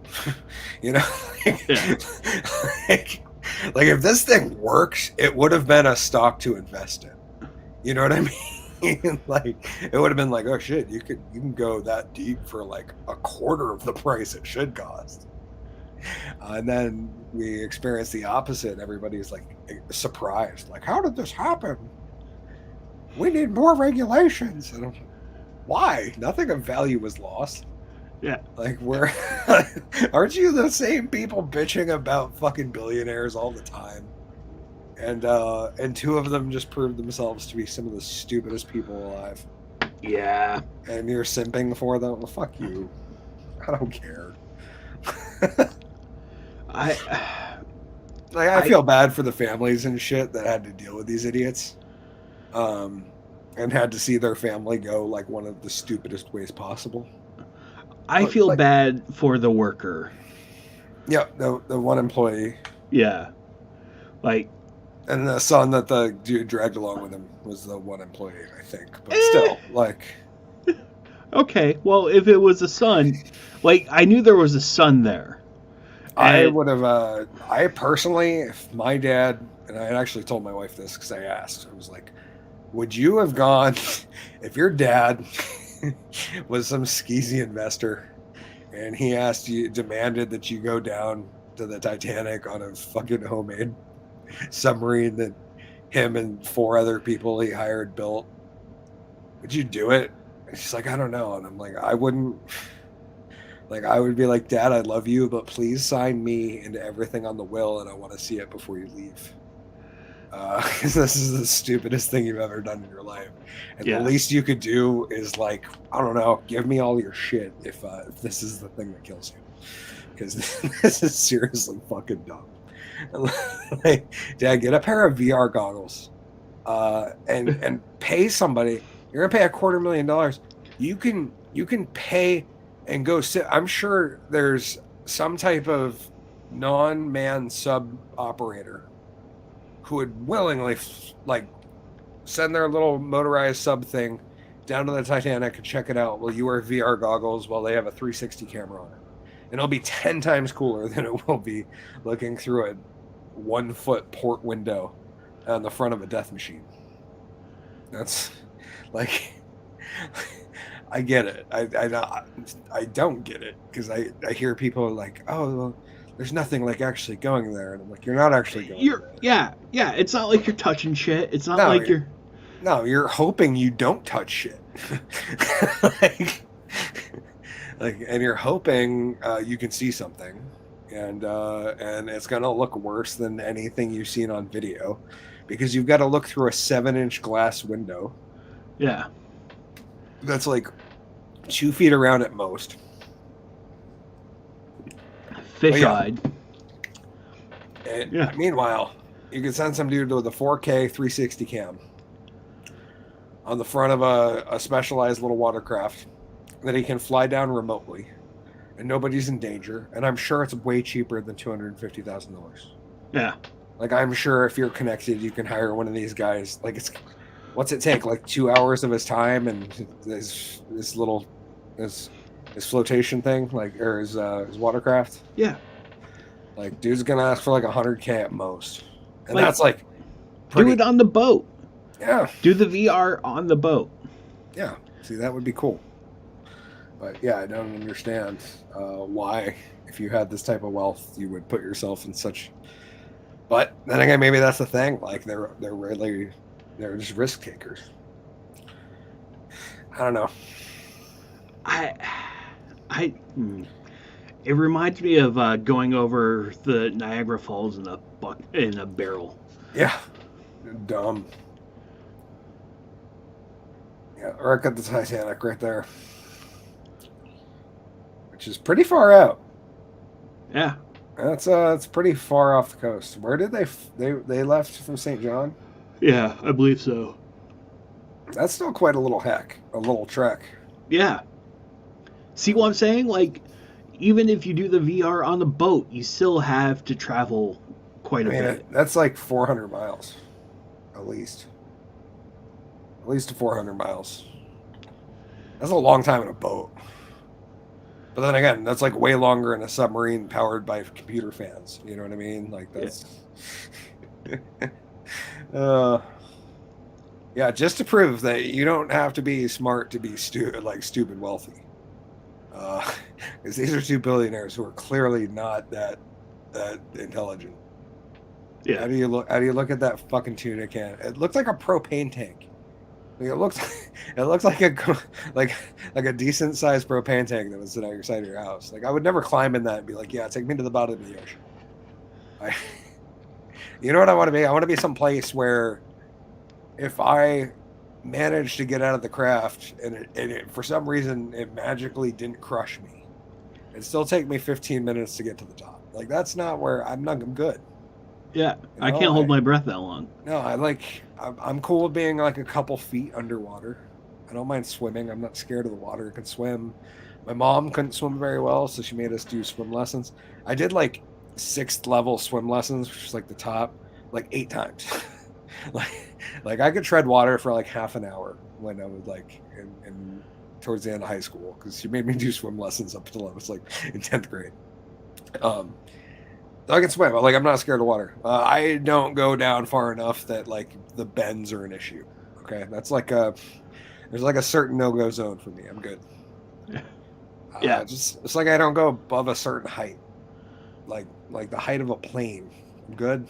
You know, like if this thing works, it would have been a stock to invest in. You know what I mean? Like it would have been like, oh shit, you can go that deep for like a quarter of the price it should cost. And then we experienced the opposite. Everybody's like surprised, like, how did this happen? We need more regulations. And why? Nothing of value was lost. Yeah. Like, aren't you the same people bitching about fucking billionaires all the time? And two of them just proved themselves to be some of the stupidest people alive. Yeah. And you're simping for them? Well, fuck you. I don't care. I feel bad for the families and shit that had to deal with these idiots. and had to see their family go like one of the stupidest ways possible. I But, feel like- bad for the worker. Yeah, the one employee. Yeah. Like, And the son that the dude dragged along with him was the one employee, I think. But still, like, okay, well, if it was a son, like, I knew there was a son there. I And- would have, I personally, if my dad, and I had actually told my wife this because I asked, I was like, would you have gone, if your dad was some skeezy investor and he asked you, demanded that you go down to the Titanic on a fucking homemade submarine that him and 4 other people he hired built, would you do it? And she's like, I don't know. And I'm like, I wouldn't. Like, I would be like, Dad, I love you, but please sign me into everything on the will, and I want to see it before you leave. Because this is the stupidest thing you've ever done in your life. And Yeah. the least you could do is, like, I don't know, give me all your shit if this is the thing that kills you. Because this is seriously fucking dumb. Like, Dad, get a pair of VR goggles and pay somebody. You're gonna pay $250,000. You can pay and go sit. I'm sure there's some type of non-man sub operator who would willingly like send their little motorized sub thing down to the Titanic and check it out while you wear VR goggles while they have a 360 camera on it. And it'll be 10 times cooler than it will be looking through a 1-foot port window on the front of a death machine. That's like, I get it. I don't get it because I hear people like, oh, well, there's nothing like actually going there, and I'm like, you're not actually going there. Yeah. It's not like you're touching shit. It's not No, like you're. No, you're hoping you don't touch shit. like, and you're hoping you can see something, and it's gonna look worse than anything you've seen on video, because you've got to look through a 7-inch glass window. Yeah. That's like 2 feet around at most. Fish-eyed. And Yeah. Meanwhile, you can send some dude with a 4K 360 cam on the front of a specialized little watercraft that he can fly down remotely, and nobody's in danger. And I'm sure it's way cheaper than $250,000. Yeah. Like, I'm sure if you're connected, you can hire one of these guys. Like, what's it take? Like 2 hours of his time and this flotation thing, like, or his watercraft. Yeah. Like, dude's gonna ask for like $100K at most, and Like, that's like Do it on the boat. Yeah. Do the VR on the boat. Yeah. See, that would be cool. But yeah, I don't understand why, if you had this type of wealth, you would put yourself in such. But then again, maybe that's the thing. Like, they're just risk takers. I don't know. It reminds me of going over the Niagara Falls in a barrel. Yeah. Dumb. Yeah, or at the Titanic right there, which is pretty far out. Yeah. It's pretty far off the coast. Where did they left from St. John? Yeah, I believe so. That's still quite a little trek. Yeah. See what I'm saying? Like, even if you do the VR on the boat, you still have to travel quite a bit. That's like 400 miles, at least 400 miles. That's a long time in a boat. But then again, that's like way longer in a submarine powered by computer fans. You know what I mean? Like, that's yeah, just to prove that you don't have to be smart to be stupid wealthy. Because these are 2 billionaires who are clearly not that intelligent. Yeah. How do you look at that fucking tuna can? It looks like a propane tank. Like, it looks like a decent sized propane tank that was sitting outside your house. Like, I would never climb in that and be like, yeah, take me to the bottom of the ocean. You know what I want to be? I want to be someplace where if I managed to get out of the craft and it for some reason it magically didn't crush me, it'd still take me 15 minutes to get to the top. Like, that's not where I'm good. Yeah, You I know, can't hold my breath that long. No, I'm cool with being like a couple feet underwater. I don't mind swimming. I'm not scared of the water. I can swim. My mom couldn't swim very well, so she made us do swim lessons. I did like 6th level swim lessons, which is like the top, like 8 times. like I could tread water for like half an hour when I was like in towards the end of high school, because she made me do swim lessons up until I was like in 10th grade. I can swim. Like, I'm not scared of water. I don't go down far enough that like the bends are an issue. Okay, that's like there's like a certain no-go zone for me. I'm good. Yeah, it's like I don't go above a certain height, like the height of a plane. I'm good.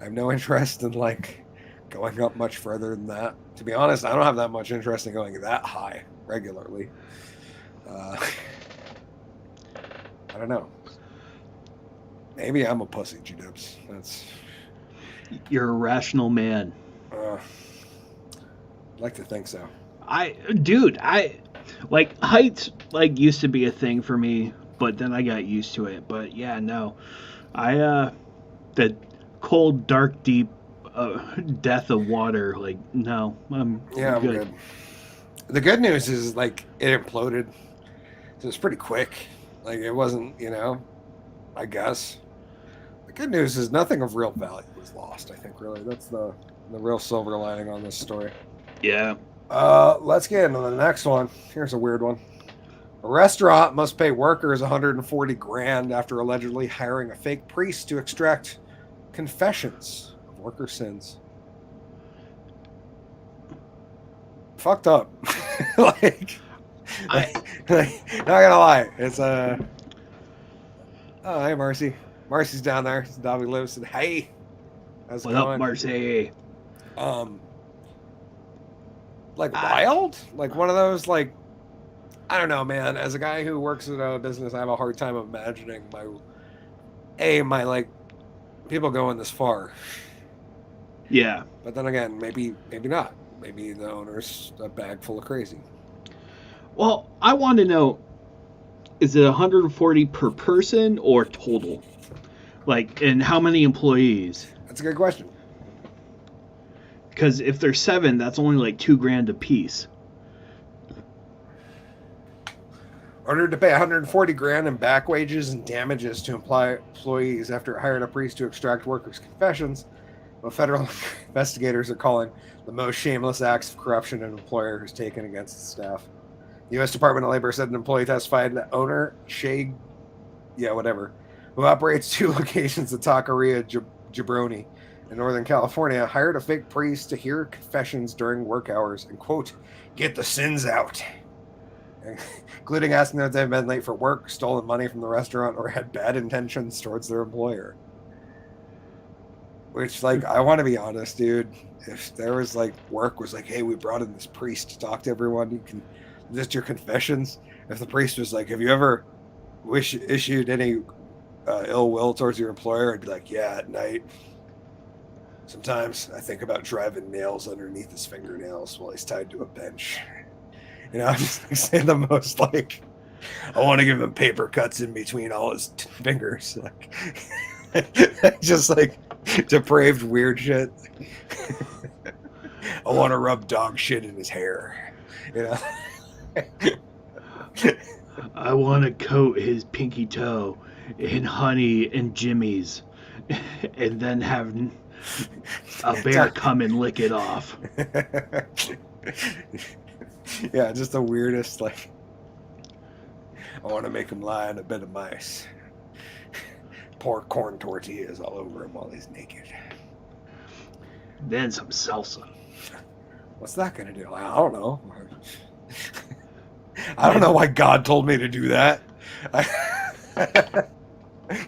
I have no interest in like going up much further than that. To be honest, I don't have that much interest in going that high regularly. I don't know. Maybe I'm a pussy, G-Dubs. You're a rational man. I'd like to think so. I like heights like used to be a thing for me, but then I got used to it. But yeah, no, the cold, dark, deep death of water, like no, I'm good. The good news is like it imploded, so it's pretty quick. Like it wasn't, I guess. The good news is nothing of real value was lost. I think really that's the real silver lining on this story. Yeah. Let's get into the next one. Here's a weird one. A restaurant must pay workers $140,000 after allegedly hiring a fake priest to extract confessions of worker sins. Fucked up. like, not gonna lie. It's oh, hey Marcy. Marcy's down there. Dobby lives and hey. How's it What going? up, Marcy? Like wild? Like one of those like I don't know, man. As a guy who works in a business, I have a hard time imagining my like people going this far. Yeah. But then again, maybe not. Maybe the owner's a bag full of crazy. Well, I want to know, is it 140 per person or total? Like, and how many employees? That's a good question. Because if there's 7, that's only like $2,000 a piece. Ordered to pay $140,000 in back wages and damages to employees after it hired a priest to extract workers' confessions. What federal investigators are calling the most shameless acts of corruption an employer has taken against the staff. The U.S. Department of Labor said an employee testified that owner Shay, who operates 2 locations at Taqueria Jabroni in Northern California, hired a fake priest to hear confessions during work hours and, quote, get the sins out, including asking them if they've been late for work, stolen money from the restaurant, or had bad intentions towards their employer. Which, like, I want to be honest, dude. If there was, like, work was like, hey, we brought in this priest to talk to everyone, you can list your confessions. If the priest was like, have you ever issued any ill will towards your employer? I'd be like, yeah, at night. Sometimes I think about driving nails underneath his fingernails while he's tied to a bench. I'm just like, saying the most, like, I want to give him paper cuts in between all his fingers. Like, just like depraved weird shit. I want to rub dog shit in his hair. I want to coat his pinky toe in honey and Jimmy's and then have a bear come and lick it off. Yeah, just the weirdest, like, I want to make him lie on a bed of mice. Pour corn tortillas all over him while he's naked. Then some salsa. What's that going to do? I don't know. I don't know why God told me to do that.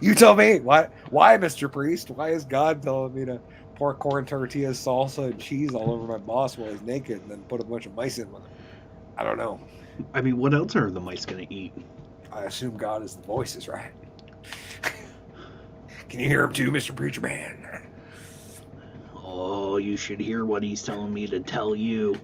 You tell me. Why, Mr. Priest? Why is God telling me to pour corn tortillas, salsa, and cheese all over my boss while he's naked and then put a bunch of mice in with him? I don't know. I mean, what else are the mice going to eat? I assume God is the voices, right? Can you hear him too, Mr. Preacher Man? Oh, you should hear what he's telling me to tell you.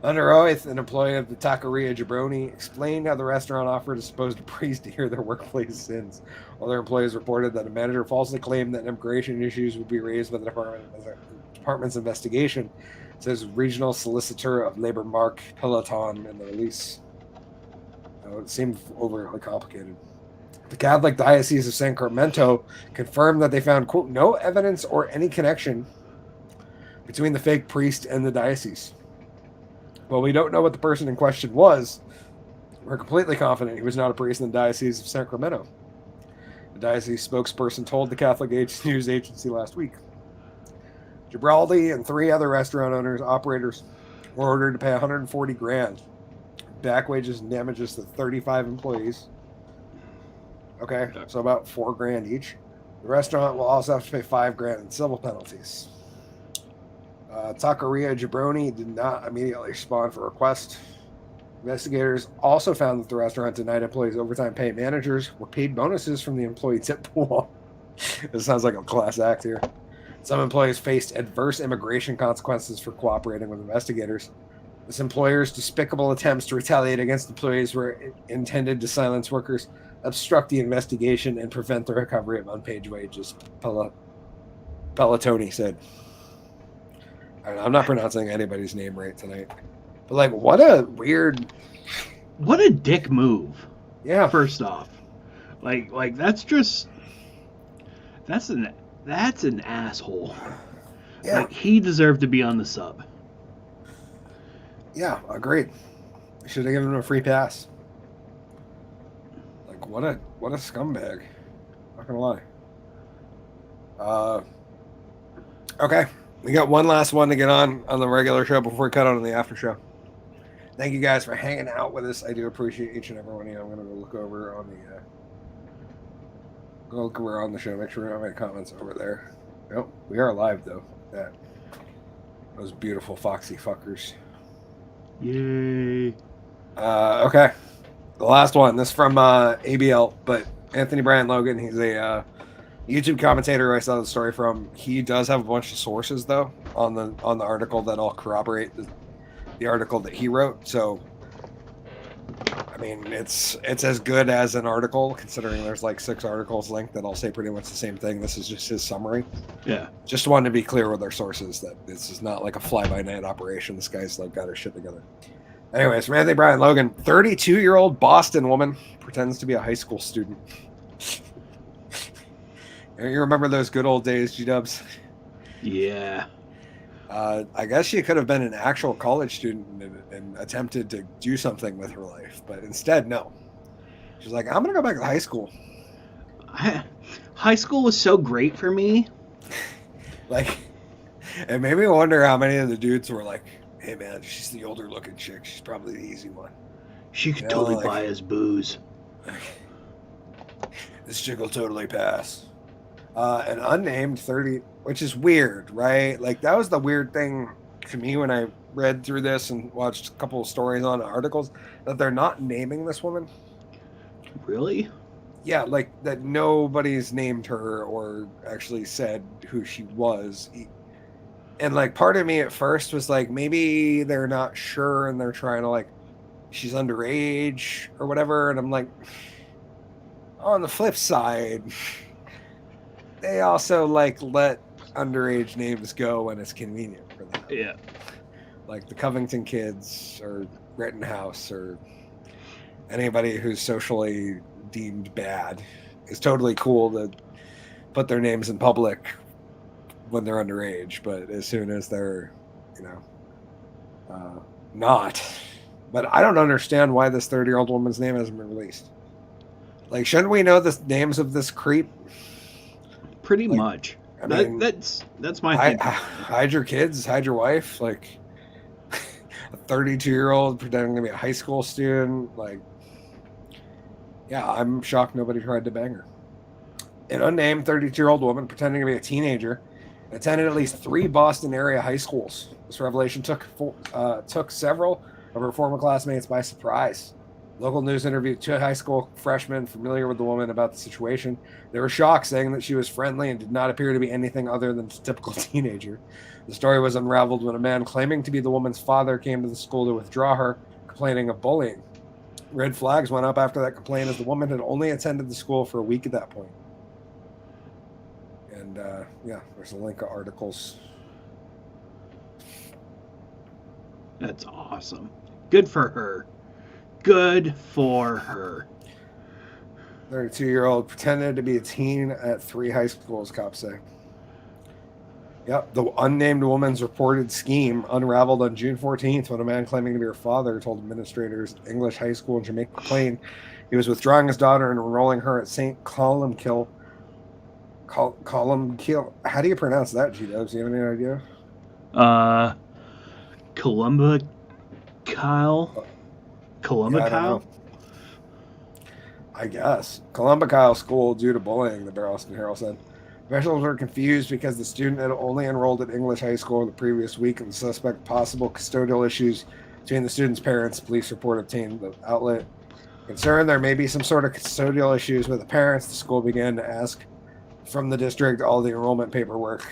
Under oath, an employee of the Taqueria Jabroni explained how the restaurant offered a supposed priest to hear their workplace sins. Other employees reported that a manager falsely claimed that immigration issues would be raised by the department's investigation, says regional solicitor of labor Mark Peloton in the release. It seemed overly complicated. The Catholic Diocese of Sacramento confirmed that they found, quote, no evidence or any connection between the fake priest and the diocese. While we don't know what the person in question was, we're completely confident he was not a priest in the Diocese of Sacramento. The diocese spokesperson told the Catholic News Agency last week. Gibraldi and 3 other restaurant operators were ordered to pay $140,000 back wages and damages to 35 employees. Okay, so about $4,000 each. The restaurant will also have to pay $5,000 in civil penalties. Taqueria Jabroni did not immediately respond for a request. Investigators also found that the restaurant denied employees overtime pay. Managers were paid bonuses from the employee tip pool. This sounds like a class act here. Some employees faced adverse immigration consequences for cooperating with investigators. This employer's despicable attempts to retaliate against employees were intended to silence workers, obstruct the investigation, and prevent the recovery of unpaid wages, Pelotoni said. I'm not pronouncing anybody's name right tonight. But, like, what a weird... What a dick move. Yeah. First off. Like that's just... That's an asshole. Yeah. Like, he deserved to be on the sub. Yeah, agreed. Should have given him a free pass. Like, what a scumbag. Not gonna lie. Okay. We got one last one to get on the regular show before we cut on the after show. Thank you guys for hanging out with us. I do appreciate each and every one of you. I'm gonna go look over on the show. Make sure we don't have any comments over there. Nope, we are live though. That those beautiful foxy fuckers. Yay. Okay. The last one. This is from ABL, but Anthony Brian Logan. He's a YouTube commentator I saw the story from. He does have a bunch of sources though on the article that all corroborate the article that he wrote. So I mean, it's as good as an article, considering there's like 6 articles linked that all say pretty much the same thing. This is just his summary. Yeah. Just wanted to be clear with our sources that this is not like a fly-by-night operation. This guy's like got his shit together. Anyways, from Anthony Brian Logan, 32-year-old Boston woman pretends to be a high school student. You remember those good old days, G-dubs? Yeah. I guess she could have been an actual college student and attempted to do something with her life, but instead, no. She's like, I'm going to go back to high school. High school was so great for me. Like, it made me wonder how many of the dudes were like, hey, man, she's the older looking chick. She's probably the easy one. She could totally buy us booze. This chick will totally pass. An unnamed 30, which is weird, right? Like, that was the weird thing to me when I read through this and watched a couple of stories on articles, that they're not naming this woman. Really? Yeah, like that nobody's named her or actually said who she was. And like part of me at first was like, maybe they're not sure and they're trying to like, she's underage or whatever. And I'm like, on the flip side, they also like let underage names go when it's convenient for them. Yeah. Like the Covington kids or Rittenhouse or anybody who's socially deemed bad. It's totally cool to put their names in public when they're underage, but as soon as they're, not. But I don't understand why this 30-year-old woman's name hasn't been released. Like, shouldn't we know the names of this creep? Pretty much. I mean, that's my thing. Hide your kids, hide your wife. Like, a 32-year-old pretending to be a high school student. Like, yeah, I'm shocked nobody tried to bang her. An unnamed 32-year-old woman pretending to be a teenager attended at least 3 Boston area high schools. This revelation took several of her former classmates by surprise. Local news interviewed 2 high school freshmen familiar with the woman about the situation. They were shocked, saying that she was friendly and did not appear to be anything other than a typical teenager. The story was unraveled when a man claiming to be the woman's father came to the school to withdraw her, complaining of bullying. Red flags went up after that complaint, as the woman had only attended the school for a week at that point. And yeah, there's a link of articles. That's awesome. Good for her. Good for her. 32-year-old pretended to be a teen at 3 high schools, cops say. Yep, the unnamed woman's reported scheme unraveled on June 14th when a man claiming to be her father told administrators at English High School in Jamaica Plain he was withdrawing his daughter and enrolling her at St. Columkill. Columkill. How do you pronounce that, G-Dubs? Do you have any idea? Columba Yeah, I don't know. Kyle? I guess. Kyle School due to bullying, the Barrelston Herald said. Officials were confused because the student had only enrolled at English High School the previous week, and the suspect possible custodial issues between the student's parents. Police report obtained the outlet. Concerned there may be some sort of custodial issues with the parents, the school began to ask from the district all the enrollment paperwork.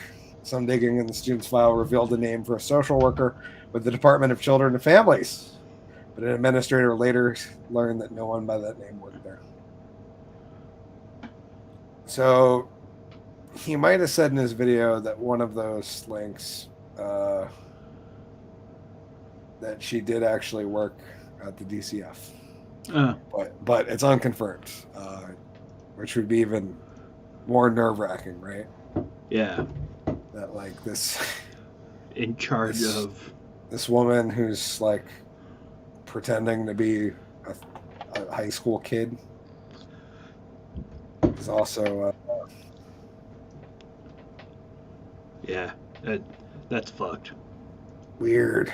Some digging in the student's file revealed the name for a social worker with the Department of Children and Families, but an administrator later learned that no one by that name worked there. So he might have said in his video that one of those links that she did actually work at the DCF, but it's unconfirmed, which would be even more nerve-wracking, right? Yeah. That like this In charge of this woman who's like pretending to be a high school kid is also yeah. That's fucked. weird.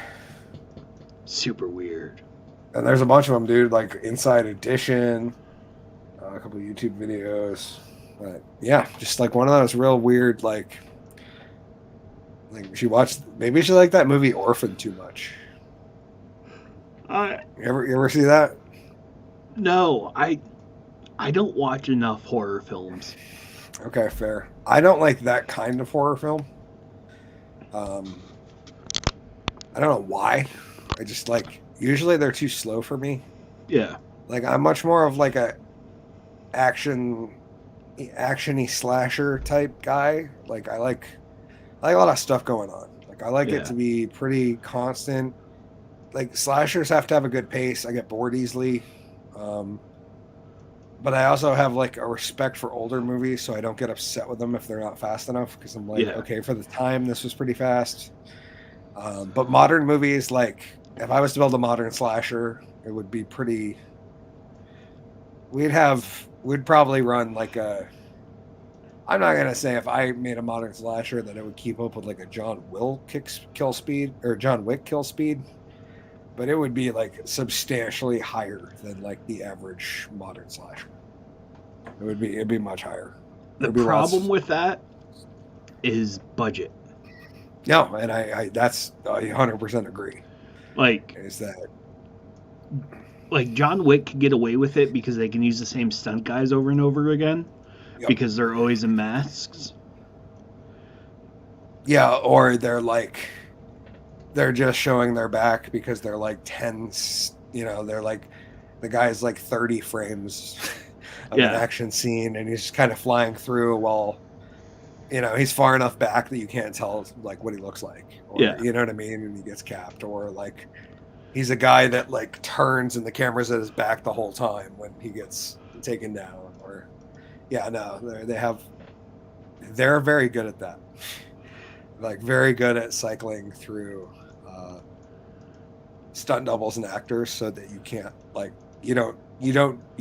Super weird. And there's a bunch of them, dude. Like Inside Edition, a couple of YouTube videos. But yeah, just like one of those real weird, like she watched. Maybe she liked that movie Orphan too much. You ever see that? No, I don't watch enough horror films. Okay, fair. I don't like that kind of horror film. I don't know why. I just like usually they're too slow for me. Yeah. Like I'm much more of like a actiony slasher type guy. Like I like a lot of stuff going on. Like I like it to be pretty constant. Like slashers have to have a good pace. I get bored easily. But I also have like a respect for older movies, so I don't get upset with them if they're not fast enough, because I'm like, okay, for the time this was pretty fast. But modern movies, like if I was to build a modern slasher, it would be pretty. We'd probably run like a. I'm not gonna say if I made a modern slasher that it would keep up with like a John Wick kill speed, but it would be like substantially higher than like the average modern slasher. It'd be much higher. The problem with that is budget. No, and I that's I 100% agree. Like is that like John Wick could get away with it because they can use the same stunt guys over and over again because they're always in masks. Yeah, or they're just showing their back because they're like 10, they're like the guy's like 30 frames of an action scene and he's just kind of flying through while he's far enough back that you can't tell like what he looks like, or, you know what I mean, and he gets capped, or like he's a guy that like turns and the camera's at his back the whole time when he gets taken down, or they're very good at that, like very good at cycling through stunt doubles and actors so that you can't like you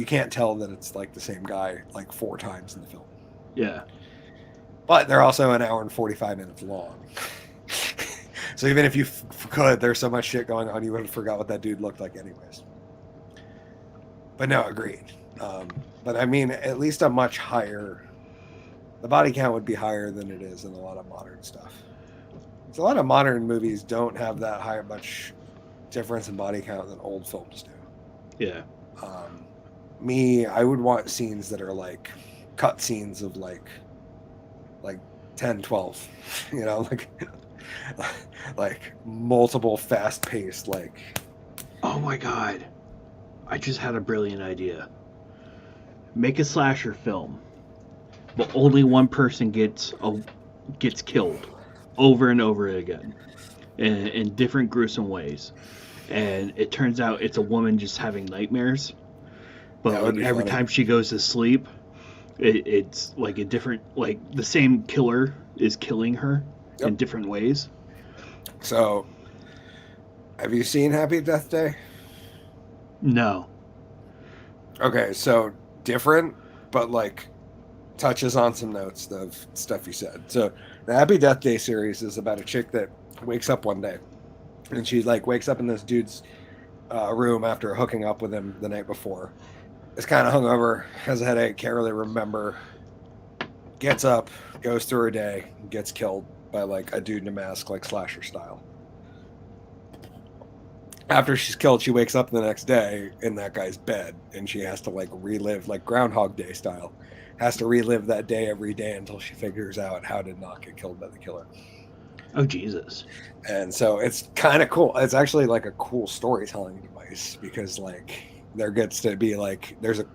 can't tell that it's like the same guy like 4 times in the film. Yeah. But they're also an hour and 45 minutes long. So even if you could, there's so much shit going on, you would have forgot what that dude looked like anyways. But no, agreed. But I mean, at least a much higher, the body count would be higher than it is in a lot of modern stuff. So a lot of modern movies don't have that much difference in body count than old films do. Yeah. I would want scenes that are like cut scenes of like 10, 12, you know, like multiple fast paced, like. Oh my god. I just had a brilliant idea. Make a slasher film, but only one person gets killed over and over again in different gruesome ways. And it turns out it's a woman just having nightmares. But like every time she goes to sleep, it's like a different, like the same killer is killing her in different ways. So, have you seen Happy Death Day? No. Okay, so different, but like touches on some notes of stuff you said. So the Happy Death Day series is about a chick that wakes up one day, and she like wakes up in this dude's room after hooking up with him the night before. Is kind of hungover, has a headache, can't really remember. Gets up, goes through her day, gets killed by like a dude in a mask, like slasher style. After she's killed, she wakes up the next day in that guy's bed, and she has to like relive, like Groundhog Day style, has to relive that day every day until she figures out how to not get killed by the killer. Oh, Jesus. And so it's kind of cool. It's actually like a cool storytelling device because like there gets to be like, there's a,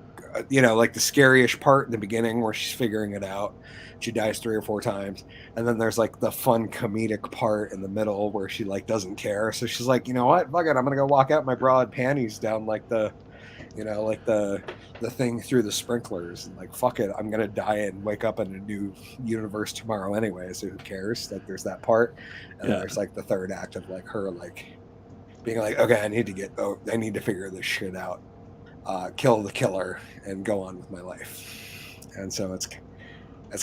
you know, like the scariest part in the beginning where she's figuring it out. She dies 3 or 4 times. And then there's like the fun comedic part in the middle where she like doesn't care. So she's like, you know what? Fuck it. I'm going to go walk out my broad panties down like the, you know, like the thing through the sprinklers, and like, fuck it. I'm going to die and wake up in a new universe tomorrow anyway. So who cares? Like there's that part. And then there's like the third act of like her, like being like, okay, I need to figure this shit out. Kill the killer and go on with my life. And so it's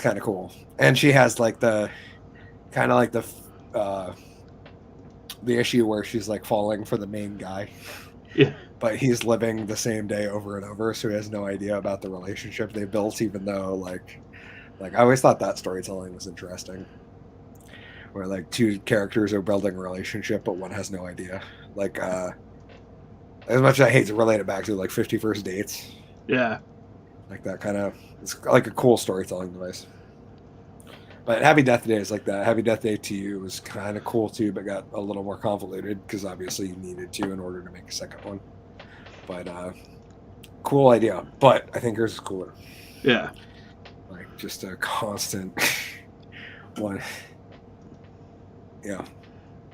kind of cool. And she has like the kind of like the issue where she's like falling for the main guy. Yeah. But he's living the same day over and over, so he has no idea about the relationship they built, even though like I always thought that storytelling was interesting. Where like 2 characters are building a relationship, but one has no idea. Like as much as I hate to relate it back to like 50 First Dates. Yeah. Like that kind of, it's like a cool storytelling device. But Happy Death Day is like that. Happy Death Day to You was kind of cool too, but got a little more convoluted because obviously you needed to in order to make a second one. But cool idea. But I think yours is cooler. Yeah. Like just a constant one. Yeah.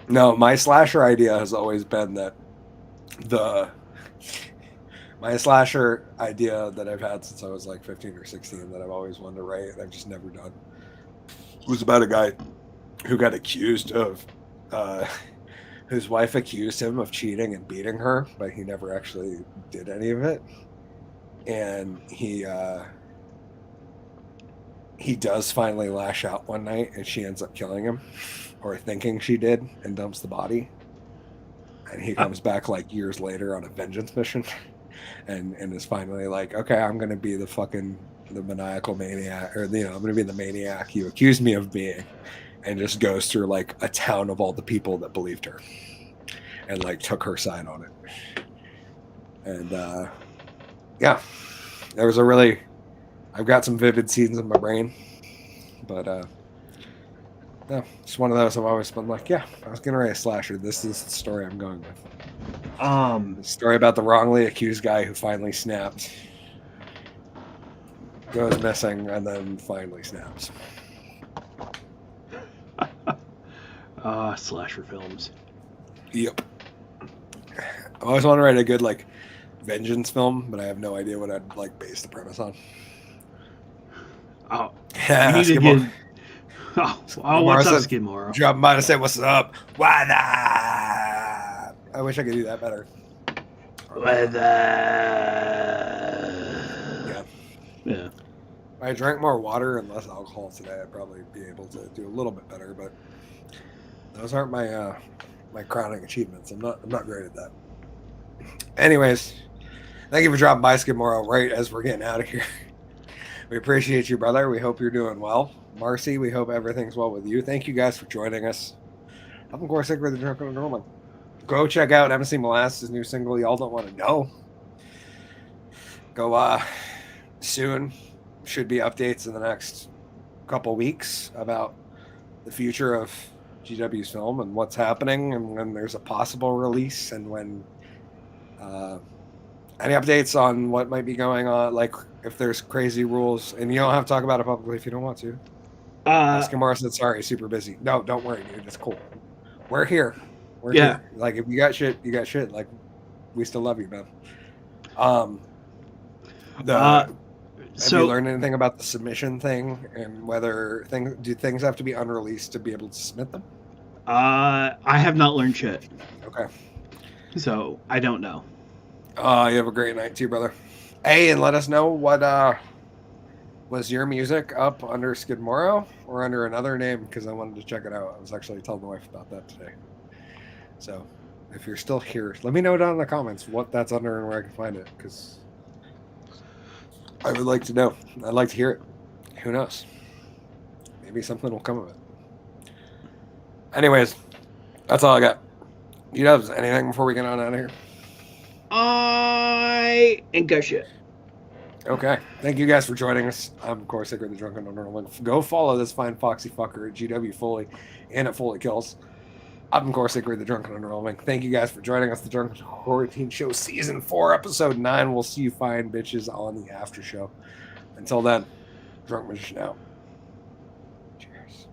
No, my slasher idea has always been that my slasher idea that I've had since I was like 15 or 16 that I've always wanted to write and I've just never done was about a guy who got accused of whose wife accused him of cheating and beating her, but he never actually did any of it. And he does finally lash out one night and she ends up killing him, or thinking she did, and dumps the body. And he comes back like years later on a vengeance mission and is finally like, okay, I'm going to be the maniacal maniac, or, you know, I'm going to be the maniac you accused me of being. And just goes through like a town of all the people that believed her and like took her side on it. And yeah, there was I've got some vivid scenes in my brain, but no, it's one of those I've always been like, yeah, I was gonna write a slasher. This is the story I'm going with. The story about the wrongly accused guy who finally snapped, goes missing, and then finally snaps. Slasher films. Yep. I always want to write a good like vengeance film, but I have no idea what I'd like base the premise on. Oh, you need to get. Oh, what's up, Skidmore? Drop by to say what's up. What up? I wish I could do that better. Weather. Yeah. Yeah. If I drank more water and less alcohol today, I'd probably be able to do a little bit better, but those aren't my my crowning achievements. I'm not great at that. Anyways, thank you for dropping by, Skidmore, right as we're getting out of here. We appreciate you, brother. We hope you're doing well. Marcy, we hope everything's well with you. Thank you guys for joining us. I'm of course Hickory the Drunk and Underwhelming. Go check out MC Molasses' new single, Y'all Don't Want to Know. go soon. Should be updates in the next couple weeks about the future of GW's film and what's happening and when there's a possible release and when any updates on what might be going on, like if there's crazy rules. And you don't have to talk about it publicly if you don't want to. Eskimora said, sorry, super busy. No, don't worry, dude. It's cool. We're here. We're here. Like, if you got shit, you got shit. Like, we still love you, man. Have you learned anything about the submission thing and whether things have to be unreleased to be able to submit them? I have not learned shit. Okay. So, I don't know. You have a great night too, brother. Hey, and let us know what was your music up under Skidmore or under another name, because I wanted to check it out. I was actually telling my wife about that today. So if you're still here, let me know down in the comments what that's under and where I can find it, because I would like to know. I'd like to hear it. Who knows? Maybe something will come of it. Anyways, that's all I got. You have anything before we get on out of here? I ain't got shit. Okay. Thank you guys for joining us. I'm, of course, Hickory the Drunken Underwhelming. Go follow this fine foxy fucker at GW Foley and at Foley Kills. I'm, of course, Hickory the Drunken Underwhelming. Thank you guys for joining us. The Drunken Quarantine Show Season 4, Episode 9. We'll see you fine bitches on the after show. Until then, Drunk Magician out. Cheers.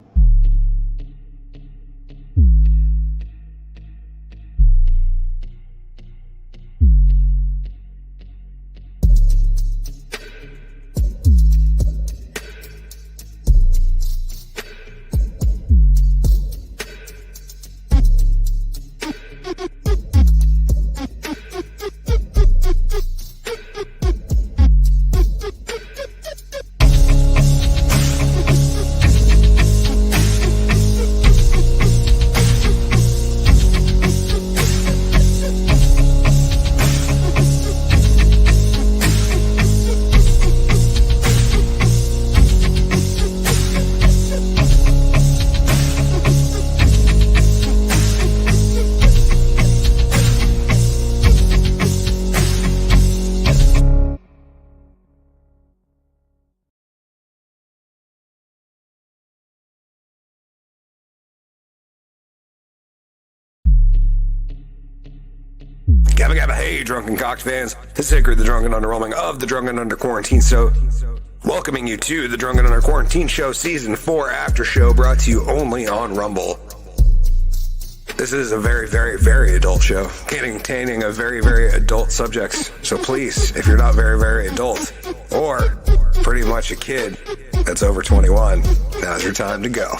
Gabba gabba hey, drunken cocked fans. This is Hickory the Drunken Underwhelming of the Drunken Under Quarantine Show. Welcoming you to the Drunken Under Quarantine Show Season 4 After Show, brought to you only on Rumble. This is a very, very, very adult show, containing a very, very adult subjects. So please, if you're not very, very adult, or pretty much a kid that's over 21, now's your time to go.